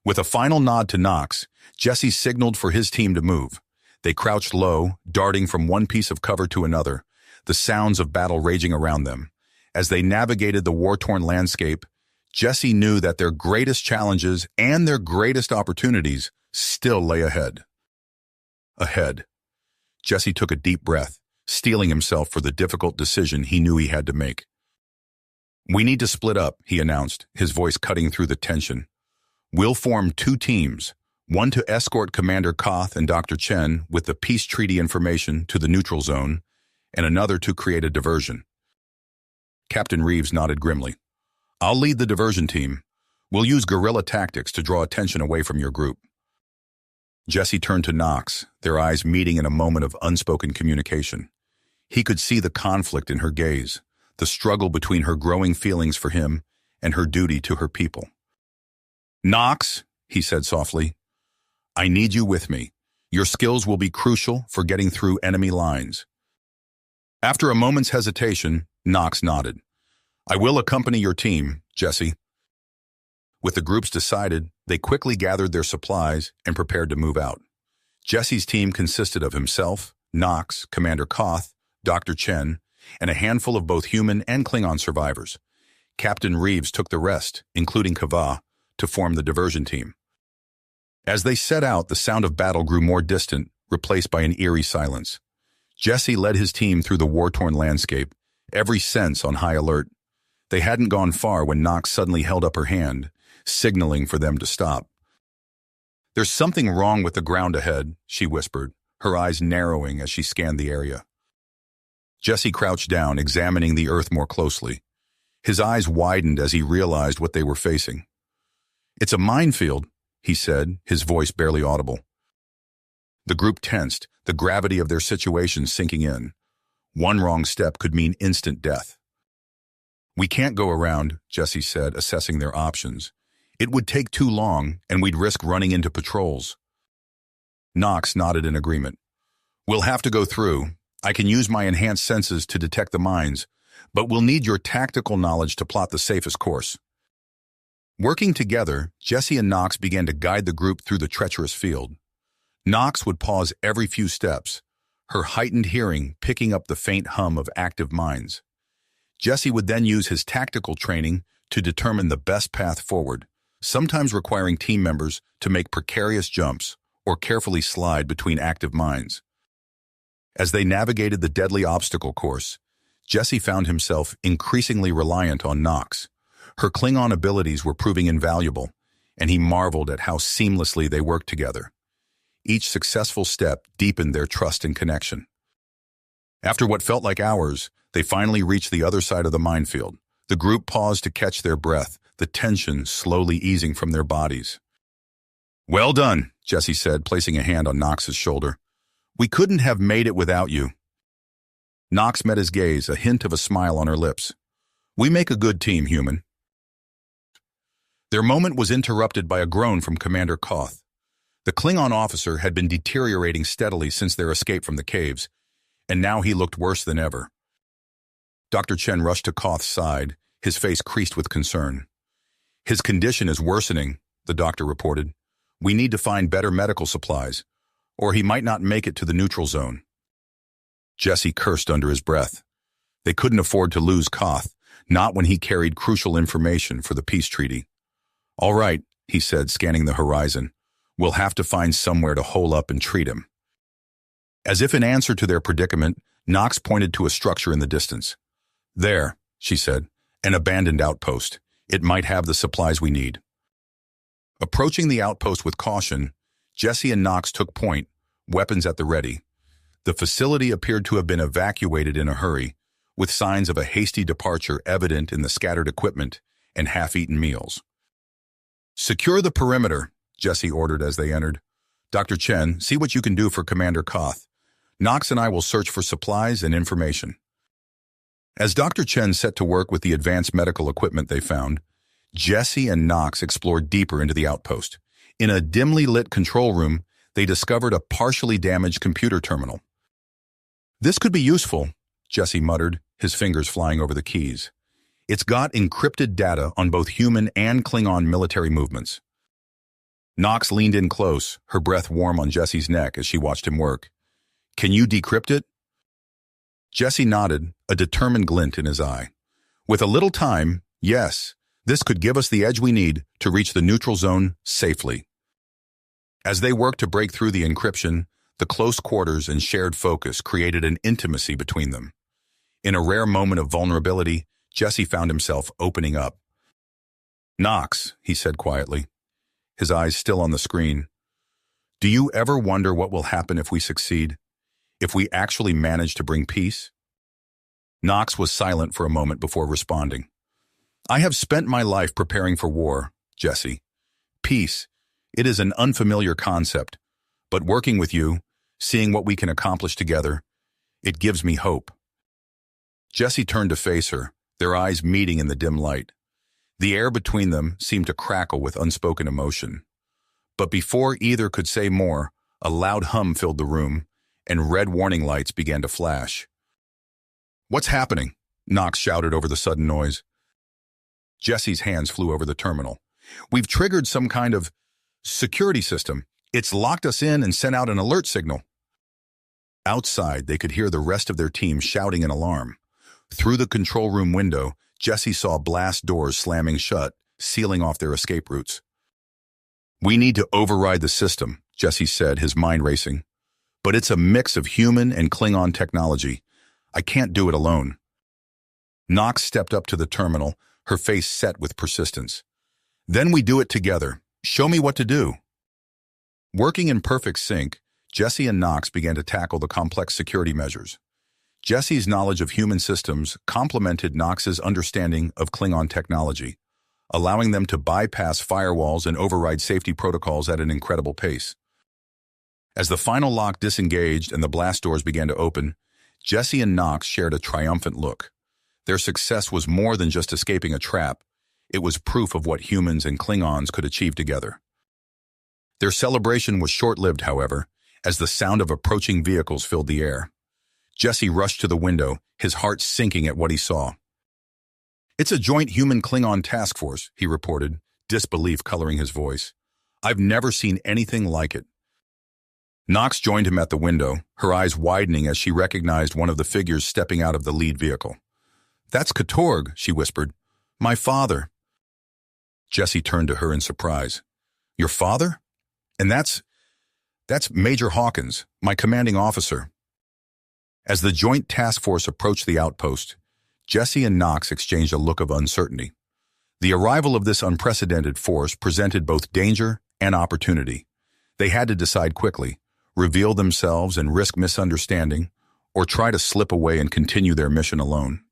With a final nod to Knox, Jesse signaled for his team to move. They crouched low, darting from one piece of cover to another, the sounds of battle raging around them. As they navigated the war-torn landscape, Jesse knew that their greatest challenges and their greatest opportunities still lay ahead. Jesse took a deep breath, steeling himself for the difficult decision he knew he had to make. "We need to split up," he announced, his voice cutting through the tension. "We'll form 2 teams, one to escort Commander Koth and Dr. Chen with the peace treaty information to the neutral zone, and another to create a diversion." Captain Reeves nodded grimly. "I'll lead the diversion team. We'll use guerrilla tactics to draw attention away from your group." Jesse turned to Knox, their eyes meeting in a moment of unspoken communication. He could see the conflict in her gaze, the struggle between her growing feelings for him and her duty to her people. "Knox," he said softly, "I need you with me. Your skills will be crucial for getting through enemy lines." After a moment's hesitation, Knox nodded. "I will accompany your team, Jesse." With the groups decided, they quickly gathered their supplies and prepared to move out. Jesse's team consisted of himself, Knox, Commander Koth, Dr. Chen, and a handful of both human and Klingon survivors. Captain Reeves took the rest, including Kava, to form the diversion team. As they set out, the sound of battle grew more distant, replaced by an eerie silence. Jesse led his team through the war-torn landscape, every sense on high alert. They hadn't gone far when Knox suddenly held up her hand, signaling for them to stop. "There's something wrong with the ground ahead," she whispered, her eyes narrowing as she scanned the area. Jesse crouched down, examining the earth more closely. His eyes widened as he realized what they were facing. "It's a minefield," he said, his voice barely audible. The group tensed, the gravity of their situation sinking in. One wrong step could mean instant death. "We can't go around," Jesse said, assessing their options. "It would take too long, and we'd risk running into patrols." Knox nodded in agreement. "We'll have to go through. I can use my enhanced senses to detect the mines, but we'll need your tactical knowledge to plot the safest course." Working together, Jesse and Knox began to guide the group through the treacherous field. Knox would pause every few steps, her heightened hearing picking up the faint hum of active mines. Jesse would then use his tactical training to determine the best path forward, sometimes requiring team members to make precarious jumps or carefully slide between active mines. As they navigated the deadly obstacle course, Jesse found himself increasingly reliant on Knox. Her Klingon abilities were proving invaluable, and he marveled at how seamlessly they worked together. Each successful step deepened their trust and connection. After what felt like hours, they finally reached the other side of the minefield. The group paused to catch their breath, the tension slowly easing from their bodies. "Well done," Jesse said, placing a hand on Knox's shoulder. "We couldn't have made it without you." Knox met his gaze, a hint of a smile on her lips. "We make a good team, human." Their moment was interrupted by a groan from Commander Koth. The Klingon officer had been deteriorating steadily since their escape from the caves, and now he looked worse than ever. Dr. Chen rushed to Koth's side, his face creased with concern. "His condition is worsening," the doctor reported. "We need to find better medical supplies, or he might not make it to the neutral zone." Jesse cursed under his breath. They couldn't afford to lose Koth, not when he carried crucial information for the peace treaty. "All right," he said, scanning the horizon. "We'll have to find somewhere to hole up and treat him." As if in answer to their predicament, Knox pointed to a structure in the distance. "There," she said, "an abandoned outpost. It might have the supplies we need." Approaching the outpost with caution, Jesse and Knox took point, weapons at the ready. The facility appeared to have been evacuated in a hurry, with signs of a hasty departure evident in the scattered equipment and half-eaten meals. "Secure the perimeter," Jesse ordered as they entered. "Dr. Chen, see what you can do for Commander Koth. Knox and I will search for supplies and information." As Dr. Chen set to work with the advanced medical equipment they found, Jesse and Knox explored deeper into the outpost. In a dimly lit control room, they discovered a partially damaged computer terminal. This could be useful, Jesse muttered, his fingers flying over the keys. It's got encrypted data on both human and Klingon military movements. Nox leaned in close, her breath warm on Jesse's neck as she watched him work. Can you decrypt it? Jesse nodded, a determined glint in his eye. With a little time, yes, this could give us the edge we need to reach the neutral zone safely. As they worked to break through the encryption, the close quarters and shared focus created an intimacy between them. In a rare moment of vulnerability, Jesse found himself opening up. Nox, he said quietly, his eyes still on the screen. Do you ever wonder what will happen if we succeed? If we actually manage to bring peace? Nox was silent for a moment before responding. I have spent my life preparing for war, Jesse. Peace, it is an unfamiliar concept, but working with you, seeing what we can accomplish together, it gives me hope. Jesse turned to face her, their eyes meeting in the dim light. The air between them seemed to crackle with unspoken emotion. But before either could say more, a loud hum filled the room, and red warning lights began to flash. What's happening? Nox shouted over the sudden noise. Jesse's hands flew over the terminal. We've triggered some kind of security system. It's locked us in and sent out an alert signal. Outside, they could hear the rest of their team shouting in alarm. Through the control room window, Jesse saw blast doors slamming shut, sealing off their escape routes. We need to override the system, Jesse said, his mind racing. But it's a mix of human and Klingon technology. I can't do it alone. Nox stepped up to the terminal, her face set with persistence. Then we do it together. Show me what to do. Working in perfect sync, Jesse and Nox began to tackle the complex security measures. Jesse's knowledge of human systems complemented Nox's understanding of Klingon technology, allowing them to bypass firewalls and override safety protocols at an incredible pace. As the final lock disengaged and the blast doors began to open, Jesse and Nox shared a triumphant look. Their success was more than just escaping a trap. It was proof of what humans and Klingons could achieve together. Their celebration was short-lived, however, as the sound of approaching vehicles filled the air. Jesse rushed to the window, his heart sinking at what he saw. It's a joint human-Klingon task force, he reported, disbelief coloring his voice. I've never seen anything like it. Nox joined him at the window, her eyes widening as she recognized one of the figures stepping out of the lead vehicle. That's Katorg, she whispered. My father. Jesse turned to her in surprise. Your father? And that's Major Hawkins, my commanding officer. As the joint task force approached the outpost, Jesse and Nox exchanged a look of uncertainty. The arrival of this unprecedented force presented both danger and opportunity. They had to decide quickly, reveal themselves and risk misunderstanding, or try to slip away and continue their mission alone.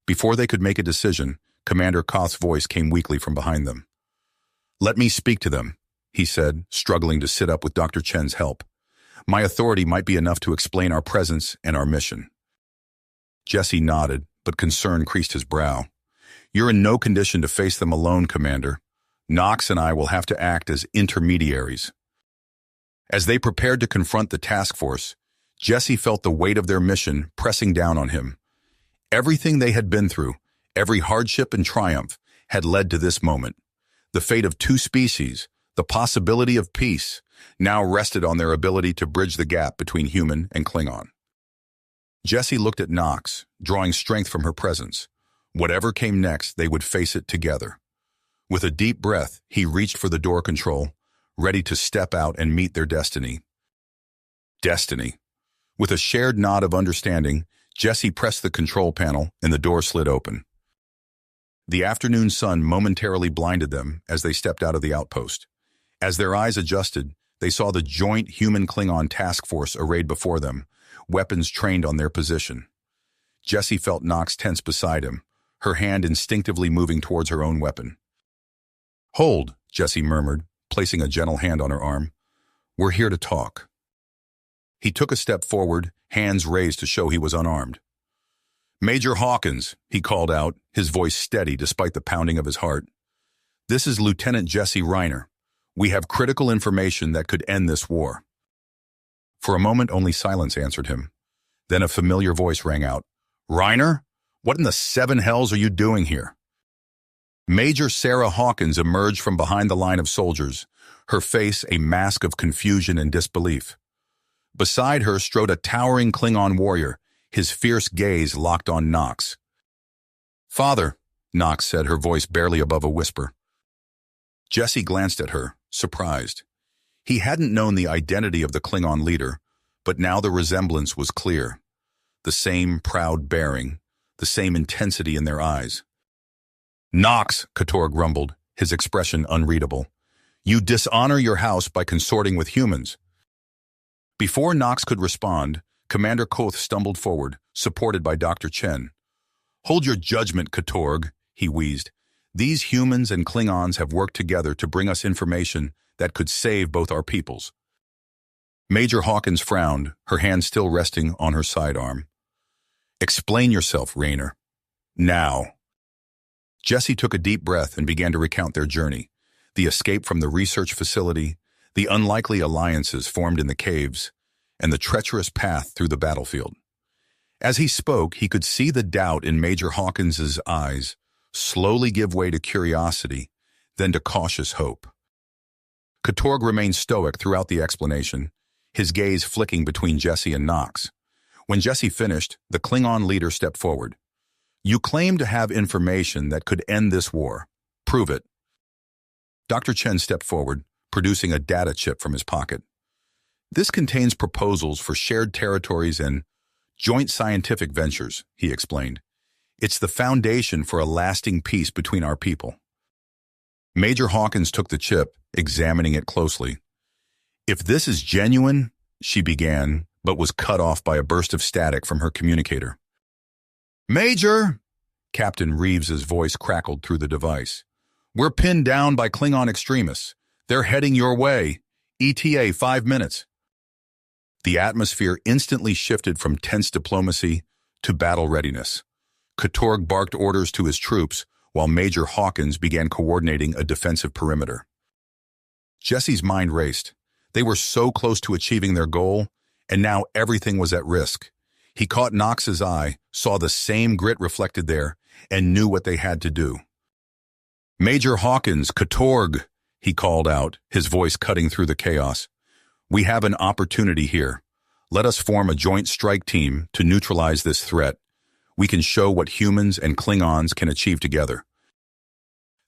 Before they could make a decision, Commander Koth's voice came weakly from behind them. Let me speak to them, he said, struggling to sit up with Dr. Chen's help. My authority might be enough to explain our presence and our mission. Jesse nodded, but concern creased his brow. You're in no condition to face them alone, Commander. Nox and I will have to act as intermediaries. As they prepared to confront the task force, Jesse felt the weight of their mission pressing down on him. Everything they had been through, every hardship and triumph, had led to this moment. The fate of two species, the possibility of peace, now rested on their ability to bridge the gap between human and Klingon. Jesse looked at Nox, drawing strength from her presence. Whatever came next, they would face it together. With a deep breath, he reached for the door control, ready to step out and meet their destiny. Destiny. With a shared nod of understanding, Jesse pressed the control panel and the door slid open. The afternoon sun momentarily blinded them as they stepped out of the outpost. As their eyes adjusted, they saw the joint human-Klingon task force arrayed before them, weapons trained on their position. Jesse felt Nox tense beside him, her hand instinctively moving towards her own weapon. Hold, Jesse murmured, placing a gentle hand on her arm. We're here to talk. He took a step forward, hands raised to show he was unarmed. Major Hawkins, he called out, his voice steady despite the pounding of his heart. This is Lieutenant Jesse Reiner. We have critical information that could end this war. For a moment, only silence answered him. Then a familiar voice rang out. Reiner? What in the seven hells are you doing here? Major Sarah Hawkins emerged from behind the line of soldiers, her face a mask of confusion and disbelief. Beside her strode a towering Klingon warrior, his fierce gaze locked on Nox. Father, Nox said, her voice barely above a whisper. Jesse glanced at her, surprised. He hadn't known the identity of the Klingon leader, but now the resemblance was clear. The same proud bearing, the same intensity in their eyes. Nox, Kator grumbled, his expression unreadable. You dishonor your house by consorting with humans. Before Nox could respond, Commander Koth stumbled forward, supported by Dr. Chen. Hold your judgment, Katorg, he wheezed. These humans and Klingons have worked together to bring us information that could save both our peoples. Major Hawkins frowned, her hand still resting on her sidearm. Explain yourself, Reiner. Now. Jesse took a deep breath and began to recount their journey, the escape from the research facility, the unlikely alliances formed in the caves, and the treacherous path through the battlefield. As he spoke, he could see the doubt in Major Hawkins's eyes slowly give way to curiosity, then to cautious hope. Katorg remained stoic throughout the explanation, his gaze flicking between Jesse and Nox. When Jesse finished, the Klingon leader stepped forward. You claim to have information that could end this war. Prove it. Dr. Chen stepped forward, producing a data chip from his pocket. This contains proposals for shared territories and joint scientific ventures, he explained. It's the foundation for a lasting peace between our people. Major Hawkins took the chip, examining it closely. If this is genuine, she began, but was cut off by a burst of static from her communicator. Major! Captain Reeves's voice crackled through the device. We're pinned down by Klingon extremists. They're heading your way. ETA 5 minutes. The atmosphere instantly shifted from tense diplomacy to battle readiness. Katorg barked orders to his troops, while Major Hawkins began coordinating a defensive perimeter. Jesse's mind raced. They were so close to achieving their goal, and now everything was at risk. He caught Nox's eye, saw the same grit reflected there, and knew what they had to do. Major Hawkins, Katorg, he called out, his voice cutting through the chaos. We have an opportunity here. Let us form a joint strike team to neutralize this threat. We can show what humans and Klingons can achieve together.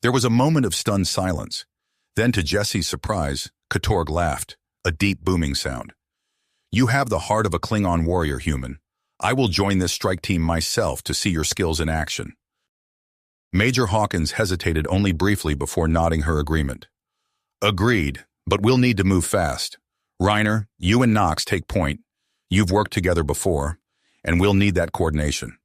There was a moment of stunned silence. Then, to Jesse's surprise, Katorg laughed, a deep booming sound. You have the heart of a Klingon warrior, human. I will join this strike team myself to see your skills in action. Major Hawkins hesitated only briefly before nodding her agreement. Agreed, but we'll need to move fast. Reiner, you and Nox take point. You've worked together before, and we'll need that coordination.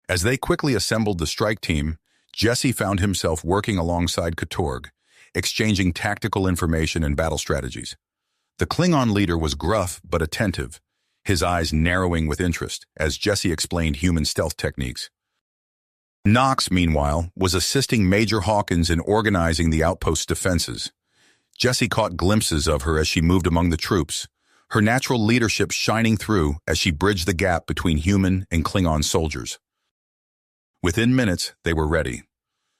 As they quickly assembled the strike team, Jesse found himself working alongside Katorg, exchanging tactical information and battle strategies. The Klingon leader was gruff but attentive, his eyes narrowing with interest as Jesse explained human stealth techniques. Nox, meanwhile, was assisting Major Hawkins in organizing the outpost's defenses. Jesse caught glimpses of her as she moved among the troops, her natural leadership shining through as she bridged the gap between human and Klingon soldiers. Within minutes, they were ready.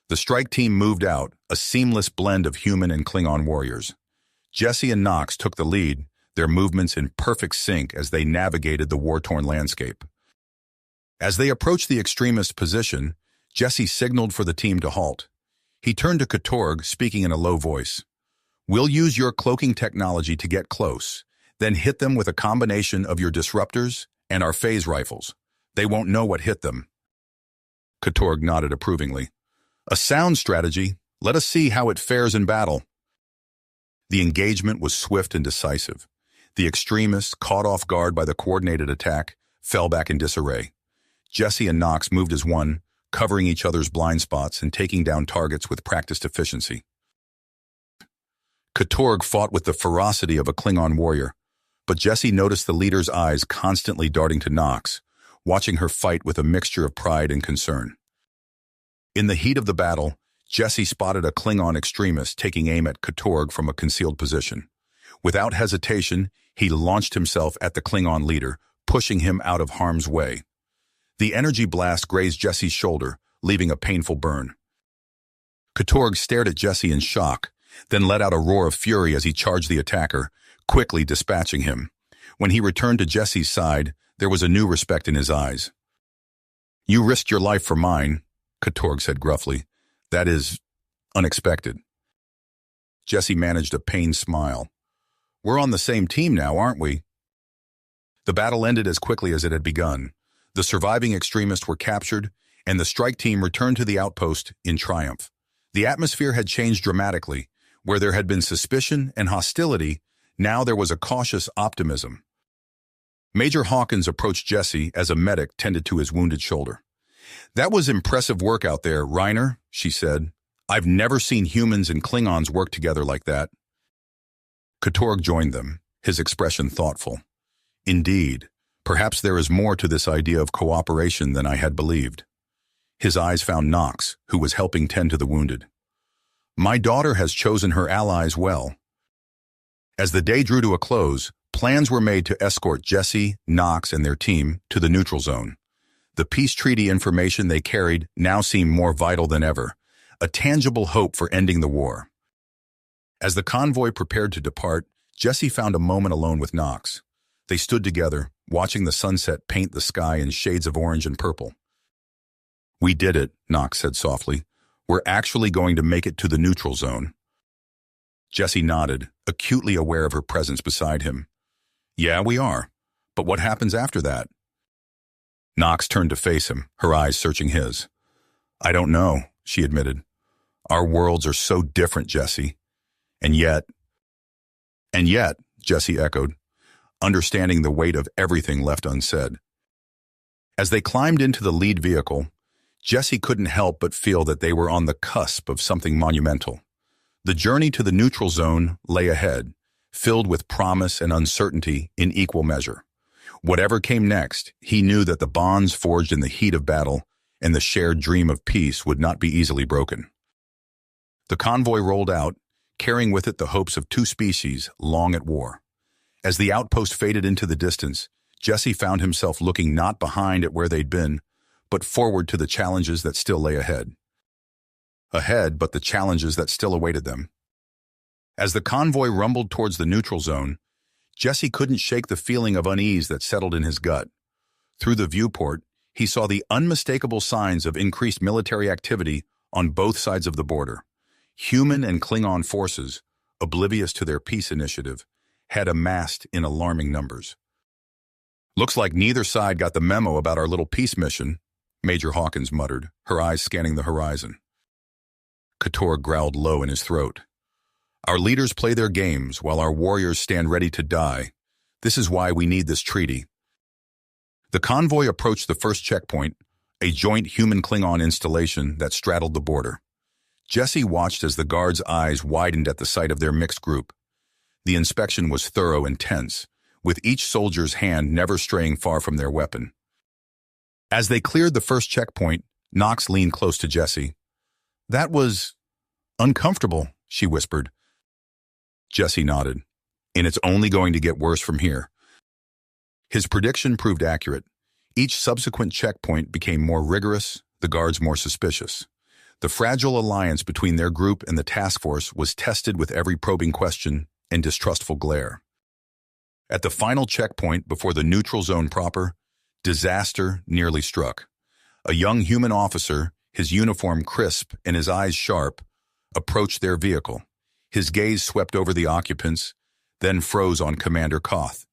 The strike team moved out, a seamless blend of human and Klingon warriors. Jesse and Nox took the lead, their movements in perfect sync as they navigated the war-torn landscape. As they approached the extremist position, Jesse signaled for the team to halt. He turned to Katorg, speaking in a low voice. We'll use your cloaking technology to get close, then hit them with a combination of your disruptors and our phase rifles. They won't know what hit them. Katorg nodded approvingly. A sound strategy. Let us see how it fares in battle. The engagement was swift and decisive. The extremists, caught off guard by the coordinated attack, fell back in disarray. Jesse and Nox moved as one, covering each other's blind spots and taking down targets with practiced efficiency. Katorg fought with the ferocity of a Klingon warrior, but Jesse noticed the leader's eyes constantly darting to Nox, watching her fight with a mixture of pride and concern. In the heat of the battle, Jesse spotted a Klingon extremist taking aim at Katorg from a concealed position. Without hesitation, he launched himself at the Klingon leader, pushing him out of harm's way. The energy blast grazed Jesse's shoulder, leaving a painful burn. Katorg stared at Jesse in shock, then let out a roar of fury as he charged the attacker, quickly dispatching him. When he returned to Jesse's side, there was a new respect in his eyes. "You risked your life for mine," Katorg said gruffly. "That is unexpected." Jesse managed a pained smile. "We're on the same team now, aren't we?" The battle ended as quickly as it had begun. The surviving extremists were captured, and the strike team returned to the outpost in triumph. The atmosphere had changed dramatically. Where there had been suspicion and hostility, now there was a cautious optimism. Major Hawkins approached Jesse as a medic tended to his wounded shoulder. "That was impressive work out there, Reiner," she said. "I've never seen humans and Klingons work together like that." Katorg joined them, his expression thoughtful. "Indeed, perhaps there is more to this idea of cooperation than I had believed." His eyes found Knox, who was helping tend to the wounded. "My daughter has chosen her allies well." As the day drew to a close, plans were made to escort Jesse, Knox, and their team to the neutral zone. The peace treaty information they carried now seemed more vital than ever, a tangible hope for ending the war. As the convoy prepared to depart, Jesse found a moment alone with Knox. They stood together, watching the sunset paint the sky in shades of orange and purple. "We did it," Knox said softly. "We're actually going to make it to the neutral zone." Jesse nodded, acutely aware of her presence beside him. "Yeah, we are. But what happens after that?" Knox turned to face him, her eyes searching his. "I don't know," she admitted. "Our worlds are so different, Jesse. And yet, Jesse echoed, understanding the weight of everything left unsaid. As they climbed into the lead vehicle, Jesse couldn't help but feel that they were on the cusp of something monumental. The journey to the neutral zone lay ahead, filled with promise and uncertainty in equal measure. Whatever came next, he knew that the bonds forged in the heat of battle and the shared dream of peace would not be easily broken. The convoy rolled out, carrying with it the hopes of two species long at war. As the outpost faded into the distance, Jesse found himself looking not behind at where they'd been, but forward to the challenges that still lay ahead. But the challenges that still awaited them. As the convoy rumbled towards the neutral zone, Jesse couldn't shake the feeling of unease that settled in his gut. Through the viewport, he saw the unmistakable signs of increased military activity on both sides of the border. Human and Klingon forces, oblivious to their peace initiative, had amassed in alarming numbers. "Looks like neither side got the memo about our little peace mission," Major Hawkins muttered, her eyes scanning the horizon. Katorg growled low in his throat. "Our leaders play their games while our warriors stand ready to die. This is why we need this treaty." The convoy approached the first checkpoint, a joint human-Klingon installation that straddled the border. Jesse watched as the guards' eyes widened at the sight of their mixed group. The inspection was thorough and tense, with each soldier's hand never straying far from their weapon. As they cleared the first checkpoint, Knox leaned close to Jesse. "That was uncomfortable," she whispered. Jesse nodded. "And it's only going to get worse from here." His prediction proved accurate. Each subsequent checkpoint became more rigorous, the guards more suspicious. The fragile alliance between their group and the task force was tested with every probing question and distrustful glare. At the final checkpoint before the neutral zone proper, disaster nearly struck. A young human officer, his uniform crisp and his eyes sharp, approached their vehicle. His gaze swept over the occupants, then froze on Commander Koth.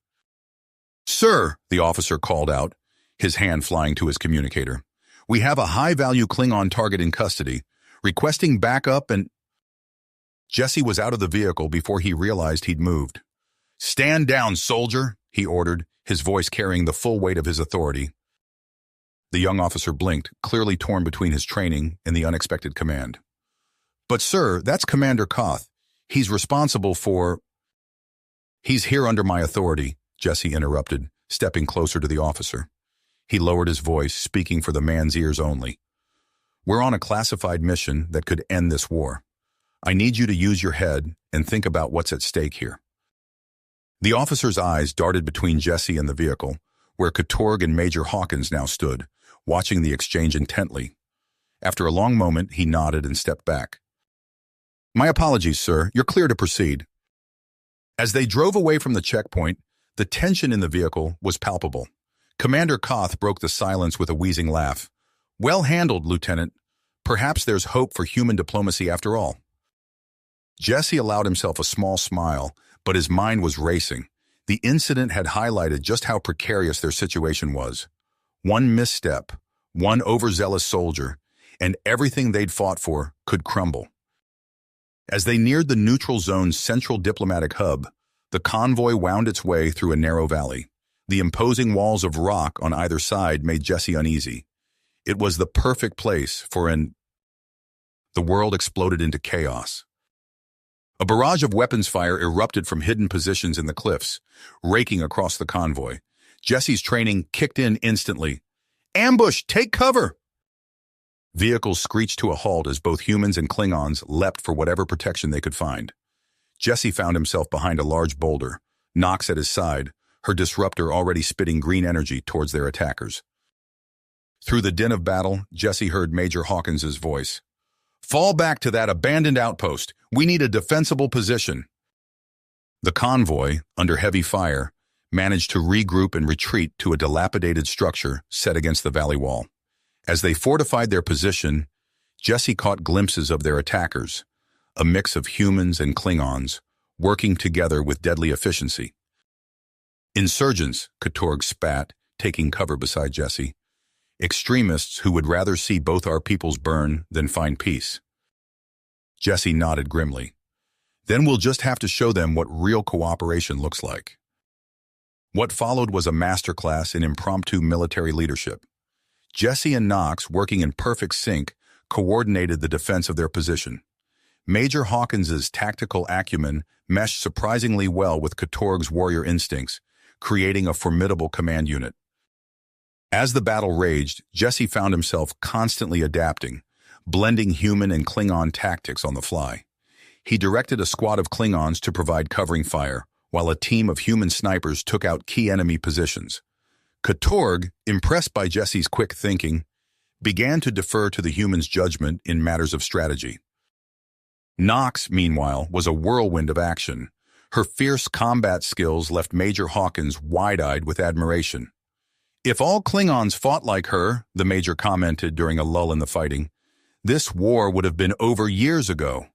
"Sir," the officer called out, his hand flying to his communicator, "we have a high-value Klingon target in custody, requesting backup and—" Jesse was out of the vehicle before he realized he'd moved. "Stand down, soldier," he ordered, his voice carrying the full weight of his authority. The young officer blinked, clearly torn between his training and the unexpected command. "But sir, that's Commander Koth. He's responsible for—" "He's here under my authority," Jesse interrupted, stepping closer to the officer. He lowered his voice, speaking for the man's ears only. "We're on a classified mission that could end this war. I need you to use your head and think about what's at stake here." The officer's eyes darted between Jesse and the vehicle, where Katorg and Major Hawkins now stood, watching the exchange intently. After a long moment, he nodded and stepped back. "My apologies, sir. You're clear to proceed." As they drove away from the checkpoint, the tension in the vehicle was palpable. Commander Koth broke the silence with a wheezing laugh. "Well handled, Lieutenant. Perhaps there's hope for human diplomacy after all." Jesse allowed himself a small smile, but his mind was racing. The incident had highlighted just how precarious their situation was. One misstep, one overzealous soldier, and everything they'd fought for could crumble. As they neared the neutral zone's central diplomatic hub, the convoy wound its way through a narrow valley. The imposing walls of rock on either side made Jesse uneasy. It was the perfect place for The world exploded into chaos. A barrage of weapons fire erupted from hidden positions in the cliffs, raking across the convoy. Jesse's training kicked in instantly. "Ambush! Take cover!" Vehicles screeched to a halt as both humans and Klingons leapt for whatever protection they could find. Jesse found himself behind a large boulder, Nox at his side, her disruptor already spitting green energy towards their attackers. Through the din of battle, Jesse heard Major Hawkins's voice. "Fall back to that abandoned outpost. We need a defensible position." The convoy, under heavy fire, managed to regroup and retreat to a dilapidated structure set against the valley wall. As they fortified their position, Jesse caught glimpses of their attackers, a mix of humans and Klingons, working together with deadly efficiency. "Insurgents," Katorg spat, taking cover beside Jesse. "Extremists who would rather see both our peoples burn than find peace." Jesse nodded grimly. "Then we'll just have to show them what real cooperation looks like." What followed was a masterclass in impromptu military leadership. Jesse and Nox, working in perfect sync, coordinated the defense of their position. Major Hawkins's tactical acumen meshed surprisingly well with Katorg's warrior instincts, creating a formidable command unit. As the battle raged, Jesse found himself constantly adapting, blending human and Klingon tactics on the fly. He directed a squad of Klingons to provide covering fire, while a team of human snipers took out key enemy positions. Katorg, impressed by Jesse's quick thinking, began to defer to the human's judgment in matters of strategy. Nox, meanwhile, was a whirlwind of action. Her fierce combat skills left Major Hawkins wide-eyed with admiration. "If all Klingons fought like her," the Major commented during a lull in the fighting, "this war would have been over years ago."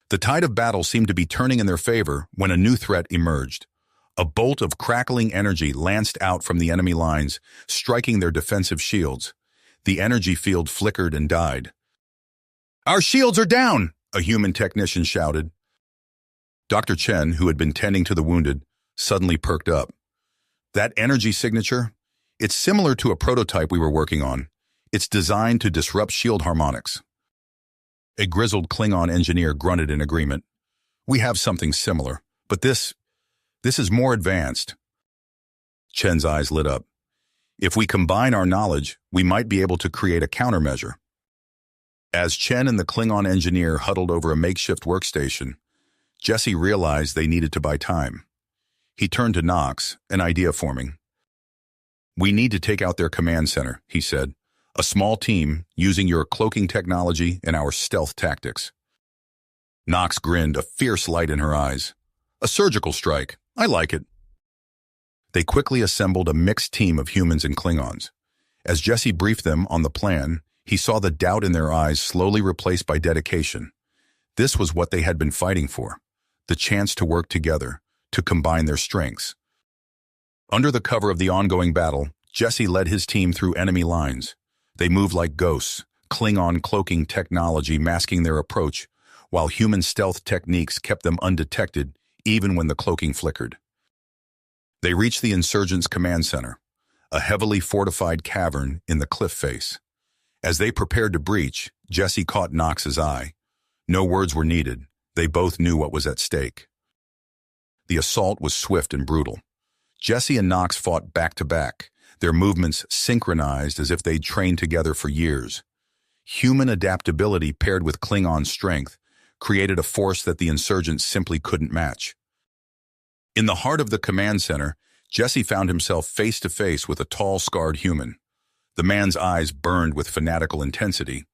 The tide of battle seemed to be turning in their favor when a new threat emerged. A bolt of crackling energy lanced out from the enemy lines, striking their defensive shields. The energy field flickered and died. "Our shields are down!" a human technician shouted. Dr. Chen, who had been tending to the wounded, suddenly perked up. "That energy signature? It's similar to a prototype we were working on. It's designed to disrupt shield harmonics." A grizzled Klingon engineer grunted in agreement. "We have something similar, but this is more advanced." Chen's eyes lit up. "If we combine our knowledge, we might be able to create a countermeasure." As Chen and the Klingon engineer huddled over a makeshift workstation, Jesse realized they needed to buy time. He turned to Nox, an idea forming. "We need to take out their command center," he said. "A small team, using your cloaking technology and our stealth tactics." Nox grinned, a fierce light in her eyes. "A surgical strike. I like it." They quickly assembled a mixed team of humans and Klingons. As Jesse briefed them on the plan, he saw the doubt in their eyes slowly replaced by dedication. This was what they had been fighting for, the chance to work together, to combine their strengths. Under the cover of the ongoing battle, Jesse led his team through enemy lines. They moved like ghosts, Klingon cloaking technology masking their approach, while human stealth techniques kept them undetected even when the cloaking flickered. They reached the insurgents' command center, a heavily fortified cavern in the cliff face. As they prepared to breach, Jesse caught Nox's eye. No words were needed. They both knew what was at stake. The assault was swift and brutal. Jesse and Nox fought back to back, their movements synchronized as if they'd trained together for years. Human adaptability paired with Klingon strength created a force that the insurgents simply couldn't match. In the heart of the command center, Jesse found himself face to face with a tall, scarred human. The man's eyes burned with fanatical intensity.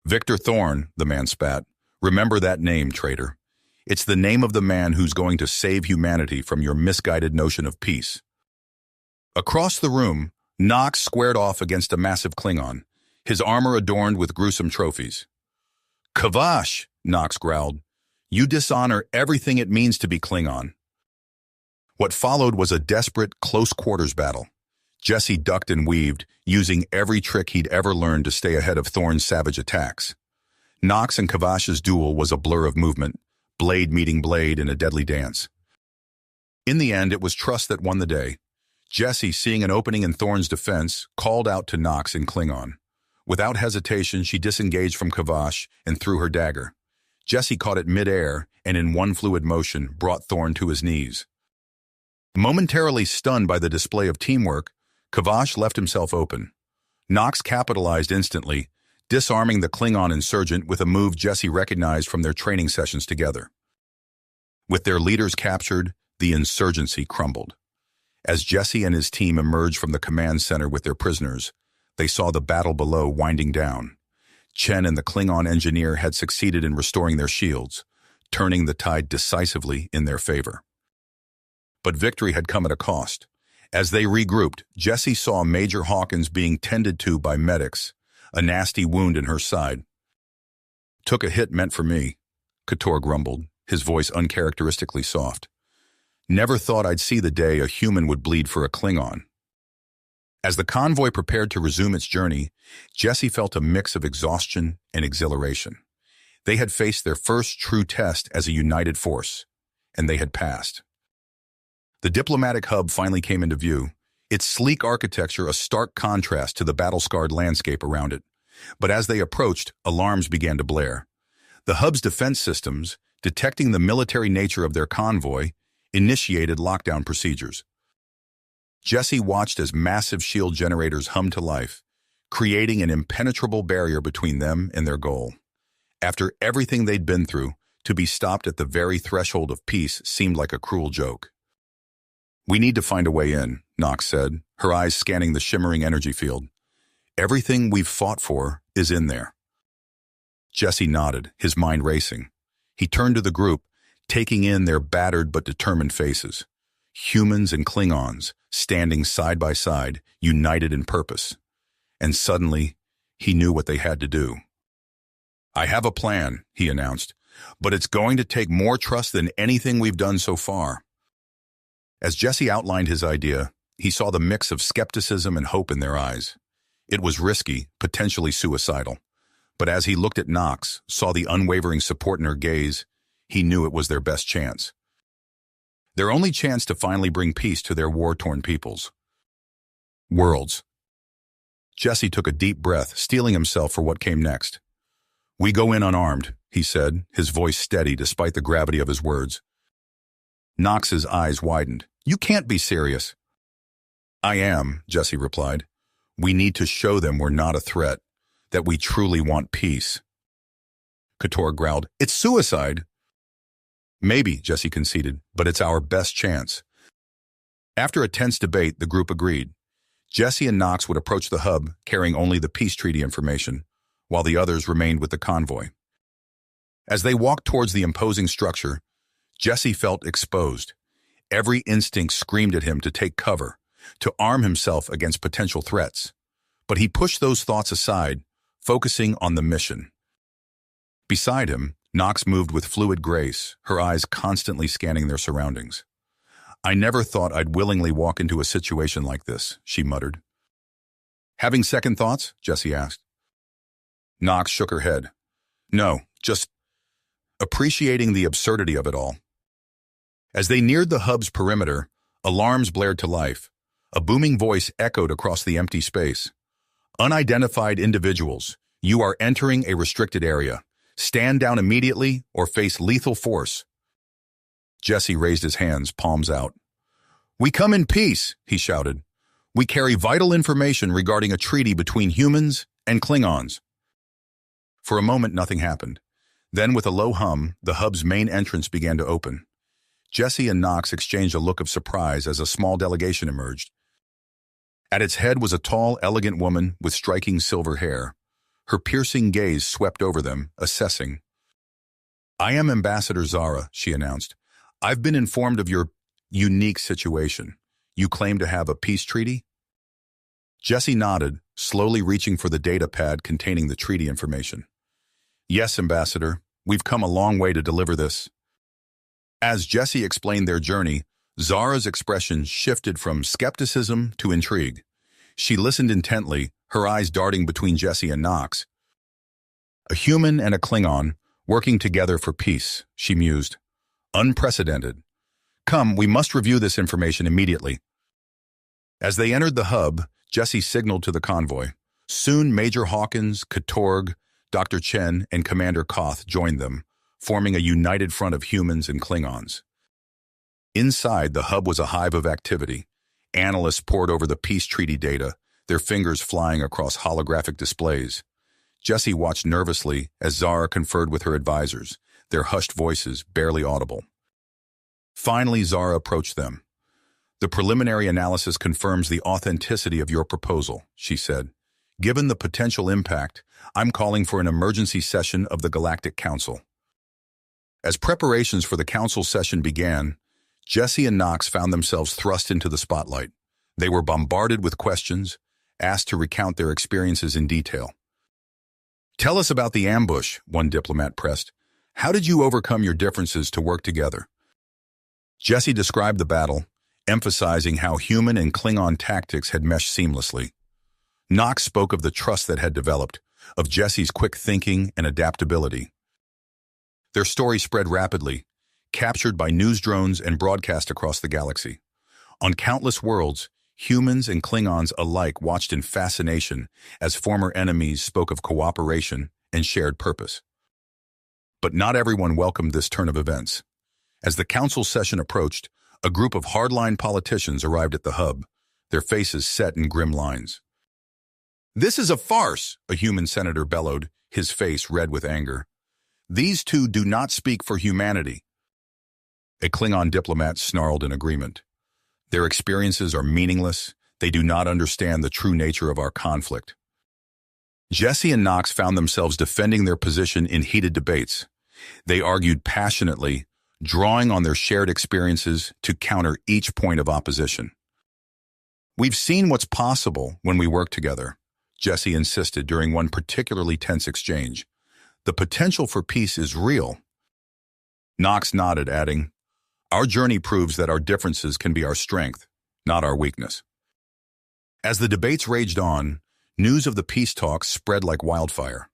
"Victor Thorne," the man spat. "Remember that name, traitor. It's the name of the man who's going to save humanity from your misguided notion of peace." Across the room, Nox squared off against a massive Klingon, his armor adorned with gruesome trophies. "Kavash," Nox growled. "You dishonor everything it means to be Klingon." What followed was a desperate, close-quarters battle. Jesse ducked and weaved, using every trick he'd ever learned to stay ahead of Thorne's savage attacks. Nox and Kavash's duel was a blur of movement, blade meeting blade in a deadly dance. In the end, it was trust that won the day. Jesse, seeing an opening in Thorne's defense, called out to Nox in Klingon. Without hesitation, she disengaged from Kavash and threw her dagger. Jesse caught it mid-air and in one fluid motion brought Thorne to his knees. Momentarily stunned by the display of teamwork, Kavash left himself open. Nox capitalized instantly, disarming the Klingon insurgent with a move Jesse recognized from their training sessions together. With their leaders captured, the insurgency crumbled. As Jesse and his team emerged from the command center with their prisoners, they saw the battle below winding down. Chen and the Klingon engineer had succeeded in restoring their shields, turning the tide decisively in their favor. But victory had come at a cost. As they regrouped, Jesse saw Major Hawkins being tended to by medics, a nasty wound in her side. "Took a hit meant for me," Kator grumbled, his voice uncharacteristically soft. "Never thought I'd see the day a human would bleed for a Klingon." As the convoy prepared to resume its journey, Jesse felt a mix of exhaustion and exhilaration. They had faced their first true test as a united force, and they had passed. The diplomatic hub finally came into view, its sleek architecture a stark contrast to the battle-scarred landscape around it. But as they approached, alarms began to blare. The hub's defense systems, detecting the military nature of their convoy, initiated lockdown procedures. Jesse watched as massive shield generators hummed to life, creating an impenetrable barrier between them and their goal. After everything they'd been through, to be stopped at the very threshold of peace seemed like a cruel joke. "We need to find a way in," Nox said, her eyes scanning the shimmering energy field. "Everything we've fought for is in there." Jesse nodded, his mind racing. He turned to the group, taking in their battered but determined faces. Humans and Klingons, standing side by side, united in purpose. And suddenly, he knew what they had to do. "I have a plan," he announced, "but it's going to take more trust than anything we've done so far." As Jesse outlined his idea, he saw the mix of skepticism and hope in their eyes. It was risky, potentially suicidal. But as he looked at Nox, saw the unwavering support in her gaze, he knew it was their best chance. Their only chance to finally bring peace to their war-torn peoples. Worlds. Jesse took a deep breath, steeling himself for what came next. "We go in unarmed," he said, his voice steady despite the gravity of his words. Nox's eyes widened. "You can't be serious." "I am," Jesse replied. "We need to show them we're not a threat, that we truly want peace." Kator growled, "It's suicide." "Maybe," Jesse conceded, "but it's our best chance." After a tense debate, the group agreed. Jesse and Nox would approach the hub, carrying only the peace treaty information, while the others remained with the convoy. As they walked towards the imposing structure, Jesse felt exposed. Every instinct screamed at him to take cover, to arm himself against potential threats. But he pushed those thoughts aside, focusing on the mission. Beside him, Nox moved with fluid grace, her eyes constantly scanning their surroundings. "I never thought I'd willingly walk into a situation like this," she muttered. "Having second thoughts?" Jesse asked. Nox shook her head. "No, just appreciating the absurdity of it all." As they neared the hub's perimeter, alarms blared to life. A booming voice echoed across the empty space. "Unidentified individuals, you are entering a restricted area. Stand down immediately or face lethal force." Jesse raised his hands, palms out. "We come in peace," he shouted. "We carry vital information regarding a treaty between humans and Klingons." For a moment, nothing happened. Then, with a low hum, the hub's main entrance began to open. Jesse and Knox exchanged a look of surprise as a small delegation emerged. At its head was a tall, elegant woman with striking silver hair. Her piercing gaze swept over them, assessing. "I am Ambassador Zara," she announced. "I've been informed of your unique situation. You claim to have a peace treaty?" Jesse nodded, slowly reaching for the data pad containing the treaty information. "Yes, Ambassador. We've come a long way to deliver this." As Jesse explained their journey, Zara's expression shifted from skepticism to intrigue. She listened intently, her eyes darting between Jesse and Knox. "A human and a Klingon, working together for peace," she mused. "Unprecedented. Come, we must review this information immediately." As they entered the hub, Jesse signaled to the convoy. Soon Major Hawkins, Katorg, Dr. Chen, and Commander Koth joined them, forming a united front of humans and Klingons. Inside, the hub was a hive of activity. Analysts pored over the peace treaty data, their fingers flying across holographic displays. Jesse watched nervously as Zara conferred with her advisors, their hushed voices barely audible. Finally, Zara approached them. "The preliminary analysis confirms the authenticity of your proposal," she said. "Given the potential impact, I'm calling for an emergency session of the Galactic Council." As preparations for the council session began, Jesse and Knox found themselves thrust into the spotlight. They were bombarded with questions, asked to recount their experiences in detail. "Tell us about the ambush," one diplomat pressed. "How did you overcome your differences to work together?" Jesse described the battle, emphasizing how human and Klingon tactics had meshed seamlessly. Knox spoke of the trust that had developed, of Jesse's quick thinking and adaptability. Their story spread rapidly, captured by news drones and broadcast across the galaxy. On countless worlds, humans and Klingons alike watched in fascination as former enemies spoke of cooperation and shared purpose. But not everyone welcomed this turn of events. As the council session approached, a group of hardline politicians arrived at the hub, their faces set in grim lines. "This is a farce," a human senator bellowed, his face red with anger. "These two do not speak for humanity." A Klingon diplomat snarled in agreement. "Their experiences are meaningless. They do not understand the true nature of our conflict." Jesse and Knox found themselves defending their position in heated debates. They argued passionately, drawing on their shared experiences to counter each point of opposition. "We've seen what's possible when we work together," Jesse insisted during one particularly tense exchange. "The potential for peace is real." Knox nodded, adding, "Our journey proves that our differences can be our strength, not our weakness." As the debates raged on, news of the peace talks spread like wildfire.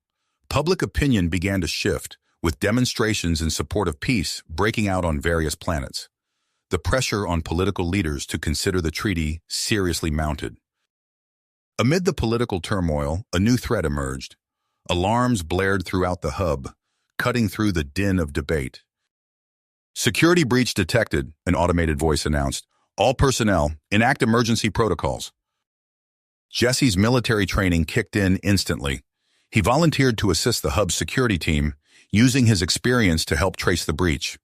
Public opinion began to shift, with demonstrations in support of peace breaking out on various planets. The pressure on political leaders to consider the treaty seriously mounted. Amid the political turmoil, a new threat emerged. Alarms blared throughout the hub, cutting through the din of debate. "Security breach detected," an automated voice announced. "All personnel, enact emergency protocols." Jesse's military training kicked in instantly. He volunteered to assist the hub's security team, using his experience to help trace the breach.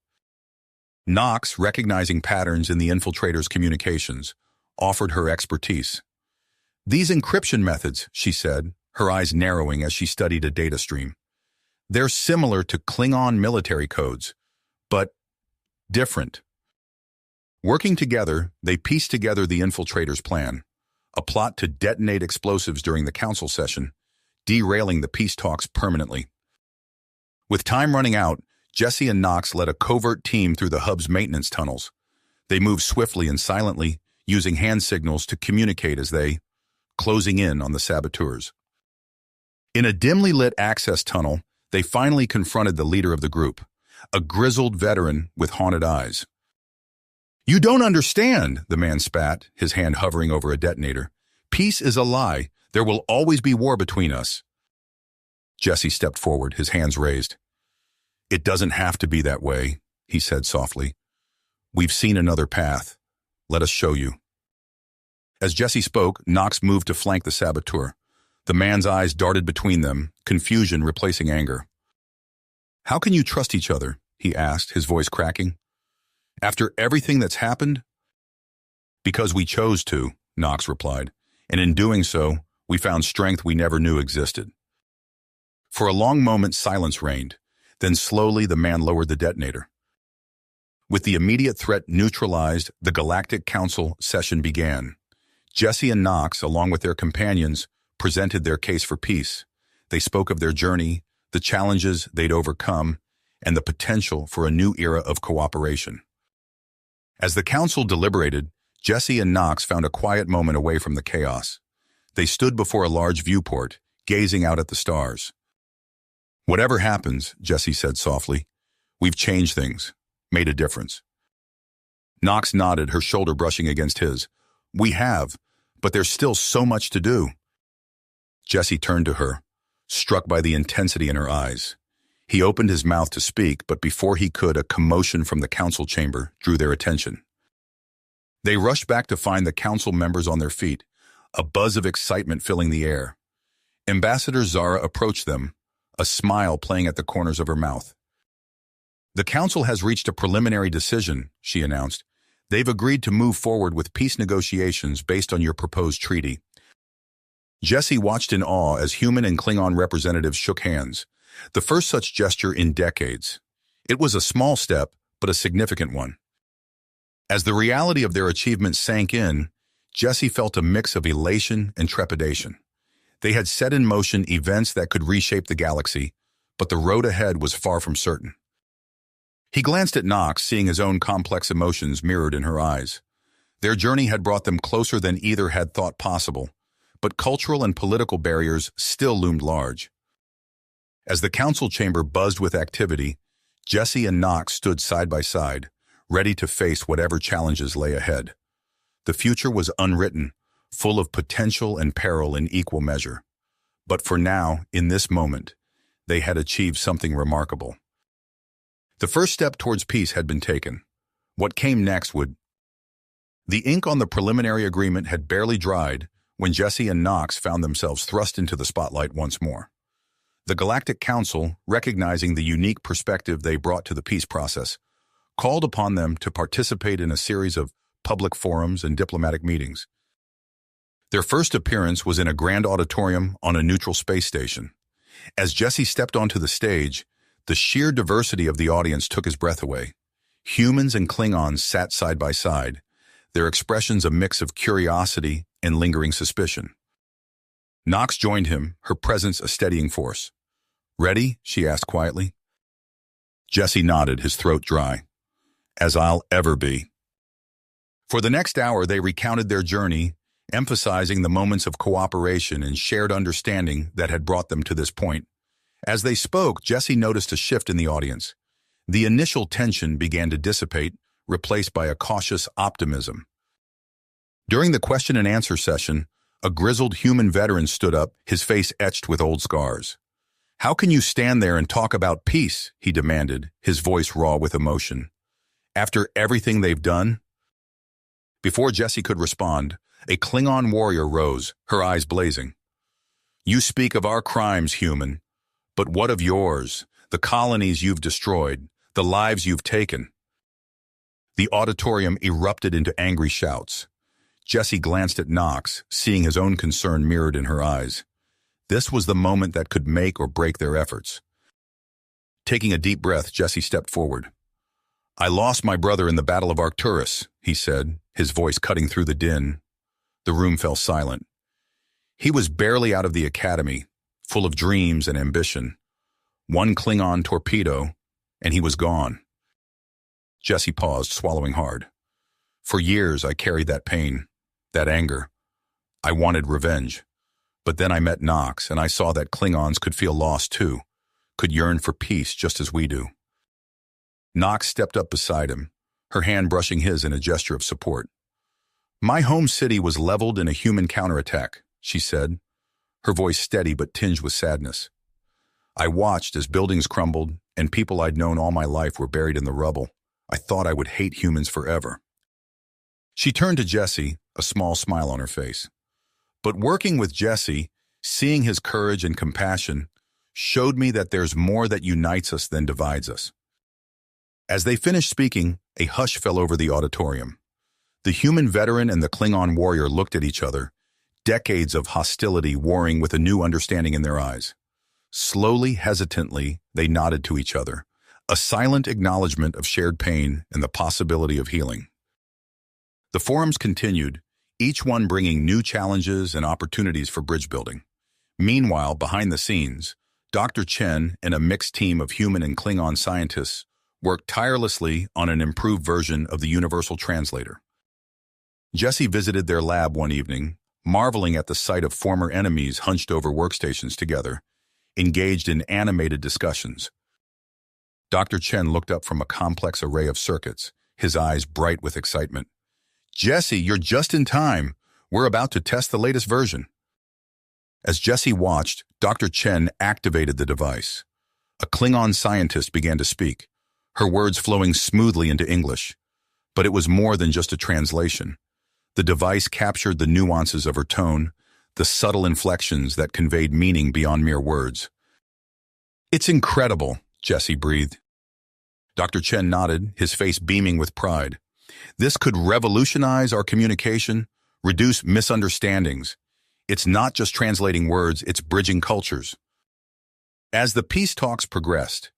Knox, recognizing patterns in the infiltrators' communications, offered her expertise. "These encryption methods," she said, her eyes narrowing as she studied a data stream. "They're similar to Klingon military codes, but different." Working together, they pieced together the infiltrators' plan, a plot to detonate explosives during the council session, derailing the peace talks permanently. With time running out, Jesse and Knox led a covert team through the hub's maintenance tunnels. They moved swiftly and silently, using hand signals to communicate as they closing in on the saboteurs. In a dimly lit access tunnel, they finally confronted the leader of the group, a grizzled veteran with haunted eyes. "You don't understand," the man spat, his hand hovering over a detonator. "Peace is a lie. There will always be war between us." Jesse stepped forward, his hands raised. "It doesn't have to be that way," he said softly. "We've seen another path. Let us show you." As Jesse spoke, Knox moved to flank the saboteur. The man's eyes darted between them, confusion replacing anger. "How can you trust each other?" he asked, his voice cracking. After everything that's happened? Because we chose to, Knox replied, and in doing so, we found strength we never knew existed. For a long moment, silence reigned. Then slowly the man lowered the detonator. With the immediate threat neutralized, the Galactic Council session began. Jesse and Knox, along with their companions, presented their case for peace. They spoke of their journey, the challenges they'd overcome, and the potential for a new era of cooperation. As the council deliberated, Jesse and Knox found a quiet moment away from the chaos. They stood before a large viewport, gazing out at the stars. "Whatever happens," Jesse said softly, "we've changed things, made a difference." Knox nodded, her shoulder brushing against his. "We have, but there's still so much to do." Jesse turned to her, struck by the intensity in her eyes. He opened his mouth to speak, but before he could, a commotion from the council chamber drew their attention. They rushed back to find the council members on their feet, a buzz of excitement filling the air. Ambassador Zara approached them, a smile playing at the corners of her mouth. "The council has reached a preliminary decision," she announced. "They've agreed to move forward with peace negotiations based on your proposed treaty." Jesse watched in awe as human and Klingon representatives shook hands, the first such gesture in decades. It was a small step, but a significant one. As the reality of their achievement sank in, Jesse felt a mix of elation and trepidation. They had set in motion events that could reshape the galaxy, but the road ahead was far from certain. He glanced at Knox, seeing his own complex emotions mirrored in her eyes. Their journey had brought them closer than either had thought possible, but cultural and political barriers still loomed large. As the council chamber buzzed with activity, Jesse and Knox stood side by side, ready to face whatever challenges lay ahead. The future was unwritten, full of potential and peril in equal measure. But for now, in this moment, they had achieved something remarkable. The first step towards peace had been taken. What came next would... The ink on the preliminary agreement had barely dried when Jesse and Knox found themselves thrust into the spotlight once more. The Galactic Council, recognizing the unique perspective they brought to the peace process, called upon them to participate in a series of public forums and diplomatic meetings. Their first appearance was in a grand auditorium on a neutral space station. As Jesse stepped onto the stage, the sheer diversity of the audience took his breath away. Humans and Klingons sat side by side, their expressions a mix of curiosity and lingering suspicion. Knox joined him, her presence a steadying force. "Ready?" she asked quietly. Jesse nodded, his throat dry. "As I'll ever be." For the next hour, they recounted their journey, emphasizing the moments of cooperation and shared understanding that had brought them to this point. As they spoke, Jesse noticed a shift in the audience. The initial tension began to dissipate, replaced by a cautious optimism. During the question and answer session, a grizzled human veteran stood up, his face etched with old scars. "How can you stand there and talk about peace?" he demanded, his voice raw with emotion. "After everything they've done?" Before Jesse could respond, a Klingon warrior rose, her eyes blazing. "You speak of our crimes, human. But what of yours, the colonies you've destroyed, the lives you've taken?" The auditorium erupted into angry shouts. Jesse glanced at Knox, seeing his own concern mirrored in her eyes. This was the moment that could make or break their efforts. Taking a deep breath, Jesse stepped forward. "I lost my brother in the Battle of Arcturus," he said, his voice cutting through the din. The room fell silent. He was barely out of the academy, full of dreams and ambition. One Klingon torpedo, and he was gone. Jesse paused, swallowing hard. "For years I carried that pain, that anger. I wanted revenge. But then I met Knox, and I saw that Klingons could feel lost too, could yearn for peace just as we do." Knox stepped up beside him, her hand brushing his in a gesture of support. "My home city was leveled in a human counterattack," she said, her voice steady but tinged with sadness. "I watched as buildings crumbled and people I'd known all my life were buried in the rubble. I thought I would hate humans forever." She turned to Jesse, a small smile on her face. "But working with Jesse, seeing his courage and compassion, showed me that there's more that unites us than divides us." As they finished speaking, a hush fell over the auditorium. The human veteran and the Klingon warrior looked at each other, decades of hostility warring with a new understanding in their eyes. Slowly, hesitantly, they nodded to each other, a silent acknowledgement of shared pain and the possibility of healing. The forums continued, each one bringing new challenges and opportunities for bridge building. Meanwhile, behind the scenes, Dr. Chen and a mixed team of human and Klingon scientists worked tirelessly on an improved version of the Universal Translator. Jesse visited their lab one evening, marveling at the sight of former enemies hunched over workstations together, engaged in animated discussions. Dr. Chen looked up from a complex array of circuits, his eyes bright with excitement. "Jesse, you're just in time. We're about to test the latest version." As Jesse watched, Dr. Chen activated the device. A Klingon scientist began to speak, her words flowing smoothly into English. But it was more than just a translation. The device captured the nuances of her tone, the subtle inflections that conveyed meaning beyond mere words. "It's incredible," Jesse breathed. Dr. Chen nodded, his face beaming with pride. "This could revolutionize our communication, reduce misunderstandings. It's not just translating words, it's bridging cultures." As the peace talks progressed,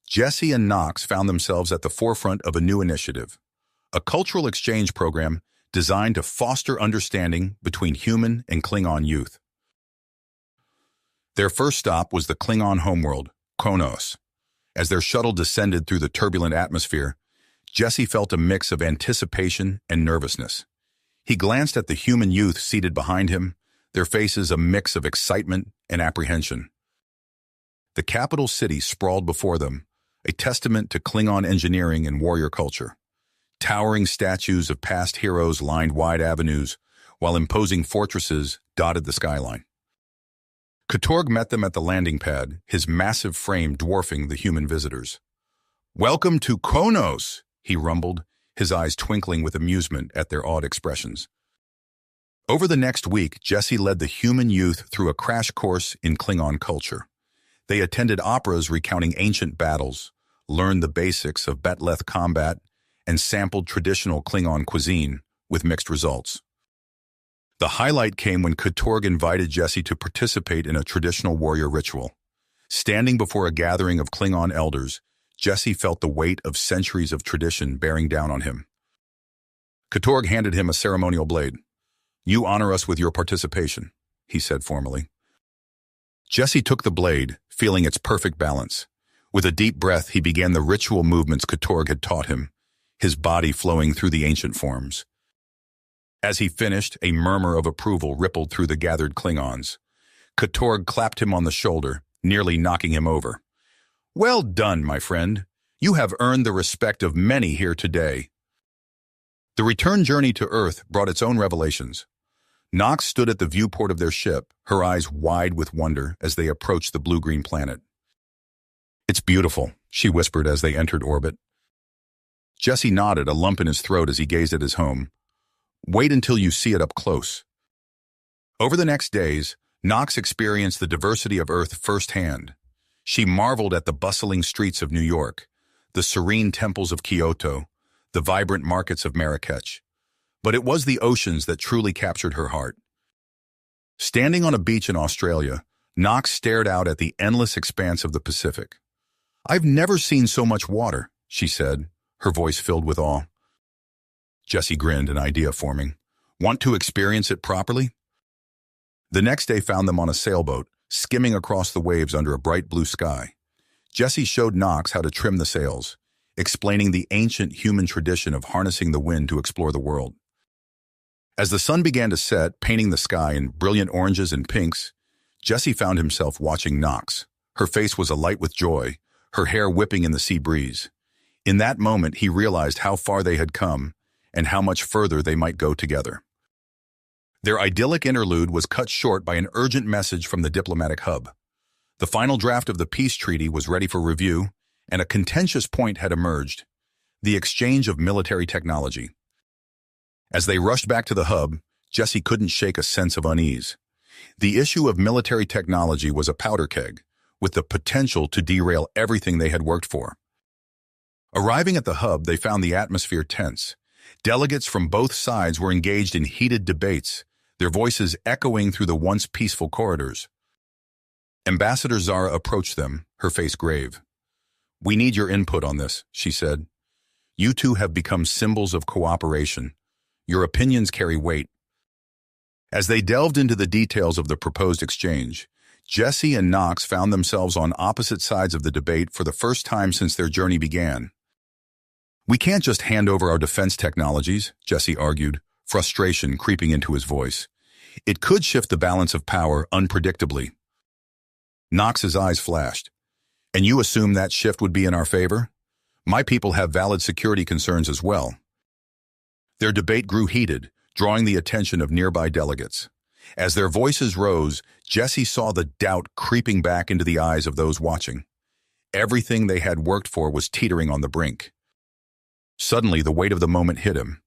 Jesse and Knox found themselves at the forefront of a new initiative, a cultural exchange program designed to foster understanding between human and Klingon youth. Their first stop was the Klingon homeworld, Kronos. As their shuttle descended through the turbulent atmosphere, Jesse felt a mix of anticipation and nervousness. He glanced at the human youth seated behind him, their faces a mix of excitement and apprehension. The capital city sprawled before them, a testament to Klingon engineering and warrior culture. Towering statues of past heroes lined wide avenues, while imposing fortresses dotted the skyline. Katorg met them at the landing pad, his massive frame dwarfing the human visitors. "Welcome to Kronos," he rumbled, his eyes twinkling with amusement at their awed expressions. Over the next week, Jesse led the human youth through a crash course in Klingon culture. They attended operas recounting ancient battles, learned the basics of Betleth combat, and sampled traditional Klingon cuisine, with mixed results. The highlight came when Katorg invited Jesse to participate in a traditional warrior ritual. Standing before a gathering of Klingon elders, Jesse felt the weight of centuries of tradition bearing down on him. Katorg handed him a ceremonial blade. "You honor us with your participation," he said formally. Jesse took the blade, feeling its perfect balance. With a deep breath, he began the ritual movements Katorg had taught him, his body flowing through the ancient forms. As he finished, a murmur of approval rippled through the gathered Klingons. Katorg clapped him on the shoulder, nearly knocking him over. "Well done, my friend. You have earned the respect of many here today." The return journey to Earth brought its own revelations. Knox stood at the viewport of their ship, her eyes wide with wonder as they approached the blue-green planet. "It's beautiful," she whispered as they entered orbit. Jesse nodded, a lump in his throat as he gazed at his home. "Wait until you see it up close." Over the next days, Knox experienced the diversity of Earth firsthand. She marveled at the bustling streets of New York, the serene temples of Kyoto, the vibrant markets of Marrakech. But it was the oceans that truly captured her heart. Standing on a beach in Australia, Knox stared out at the endless expanse of the Pacific. "I've never seen so much water," she said, her voice filled with awe. Jesse grinned, an idea forming. "Want to experience it properly?" The next day found them on a sailboat, skimming across the waves under a bright blue sky. Jesse showed Knox how to trim the sails, explaining the ancient human tradition of harnessing the wind to explore the world. As the sun began to set, painting the sky in brilliant oranges and pinks, Jesse found himself watching Knox. Her face was alight with joy, her hair whipping in the sea breeze. In that moment, he realized how far they had come and how much further they might go together. Their idyllic interlude was cut short by an urgent message from the diplomatic hub. The final draft of the peace treaty was ready for review, and a contentious point had emerged: the exchange of military technology. As they rushed back to the hub, Jesse couldn't shake a sense of unease. The issue of military technology was a powder keg, with the potential to derail everything they had worked for. Arriving at the hub, they found the atmosphere tense. Delegates from both sides were engaged in heated debates, their voices echoing through the once peaceful corridors. Ambassador Zara approached them, her face grave. "We need your input on this," she said. "You two have become symbols of cooperation. Your opinions carry weight." As they delved into the details of the proposed exchange, Jesse and Knox found themselves on opposite sides of the debate for the first time since their journey began. "We can't just hand over our defense technologies," Jesse argued, frustration creeping into his voice. "It could shift the balance of power unpredictably." Knox's eyes flashed. "And you assume that shift would be in our favor? My people have valid security concerns as well." Their debate grew heated, drawing the attention of nearby delegates. As their voices rose, Jesse saw the doubt creeping back into the eyes of those watching. Everything they had worked for was teetering on the brink. Suddenly, the weight of the moment hit him.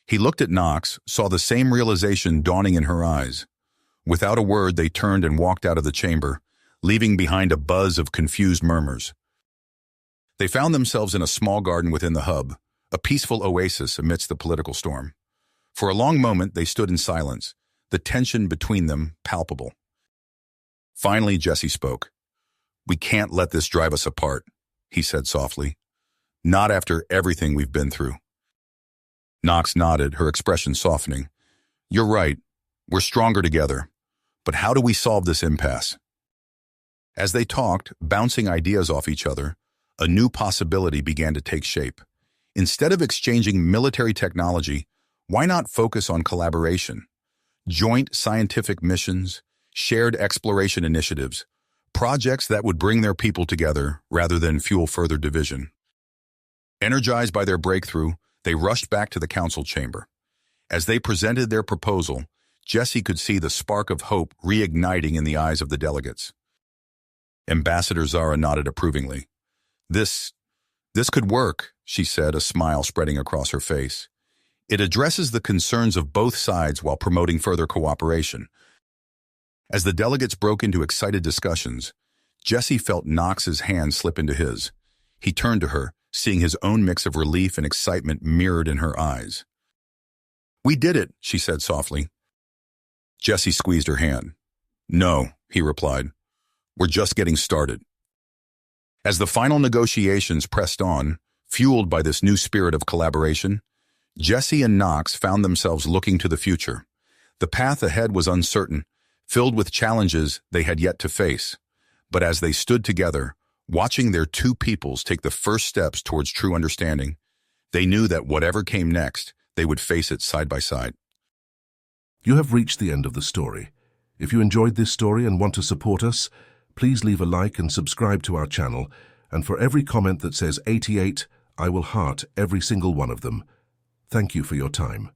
He looked at Knox, saw the same realization dawning in her eyes. Without a word, they turned and walked out of the chamber, leaving behind a buzz of confused murmurs. They found themselves in a small garden within the hub, a peaceful oasis amidst the political storm. For a long moment, they stood in silence, the tension between them palpable. Finally, Jesse spoke. "We can't let this drive us apart," he said softly. "Not after everything we've been through." Knox nodded, her expression softening. "You're right. We're stronger together. But how do we solve this impasse?" As they talked, bouncing ideas off each other, a new possibility began to take shape. Instead of exchanging military technology, why not focus on collaboration? Joint scientific missions, shared exploration initiatives, projects that would bring their people together rather than fuel further division. Energized by their breakthrough, they rushed back to the council chamber. As they presented their proposal, Jesse could see the spark of hope reigniting in the eyes of the delegates. Ambassador Zara nodded approvingly. This could work," she said, a smile spreading across her face. "It addresses the concerns of both sides while promoting further cooperation." As the delegates broke into excited discussions, Jesse felt Knox's hand slip into his. He turned to her, seeing his own mix of relief and excitement mirrored in her eyes. "We did it," she said softly. Jesse squeezed her hand. "No," he replied. "We're just getting started." As the final negotiations pressed on, fueled by this new spirit of collaboration, Jesse and Knox found themselves looking to the future. The path ahead was uncertain, filled with challenges they had yet to face. But as they stood together, watching their two peoples take the first steps towards true understanding, they knew that whatever came next, they would face it side by side. You have reached the end of the story. If you enjoyed this story and want to support us, please leave a like and subscribe to our channel, and for every comment that says 88, I will heart every single one of them. Thank you for your time.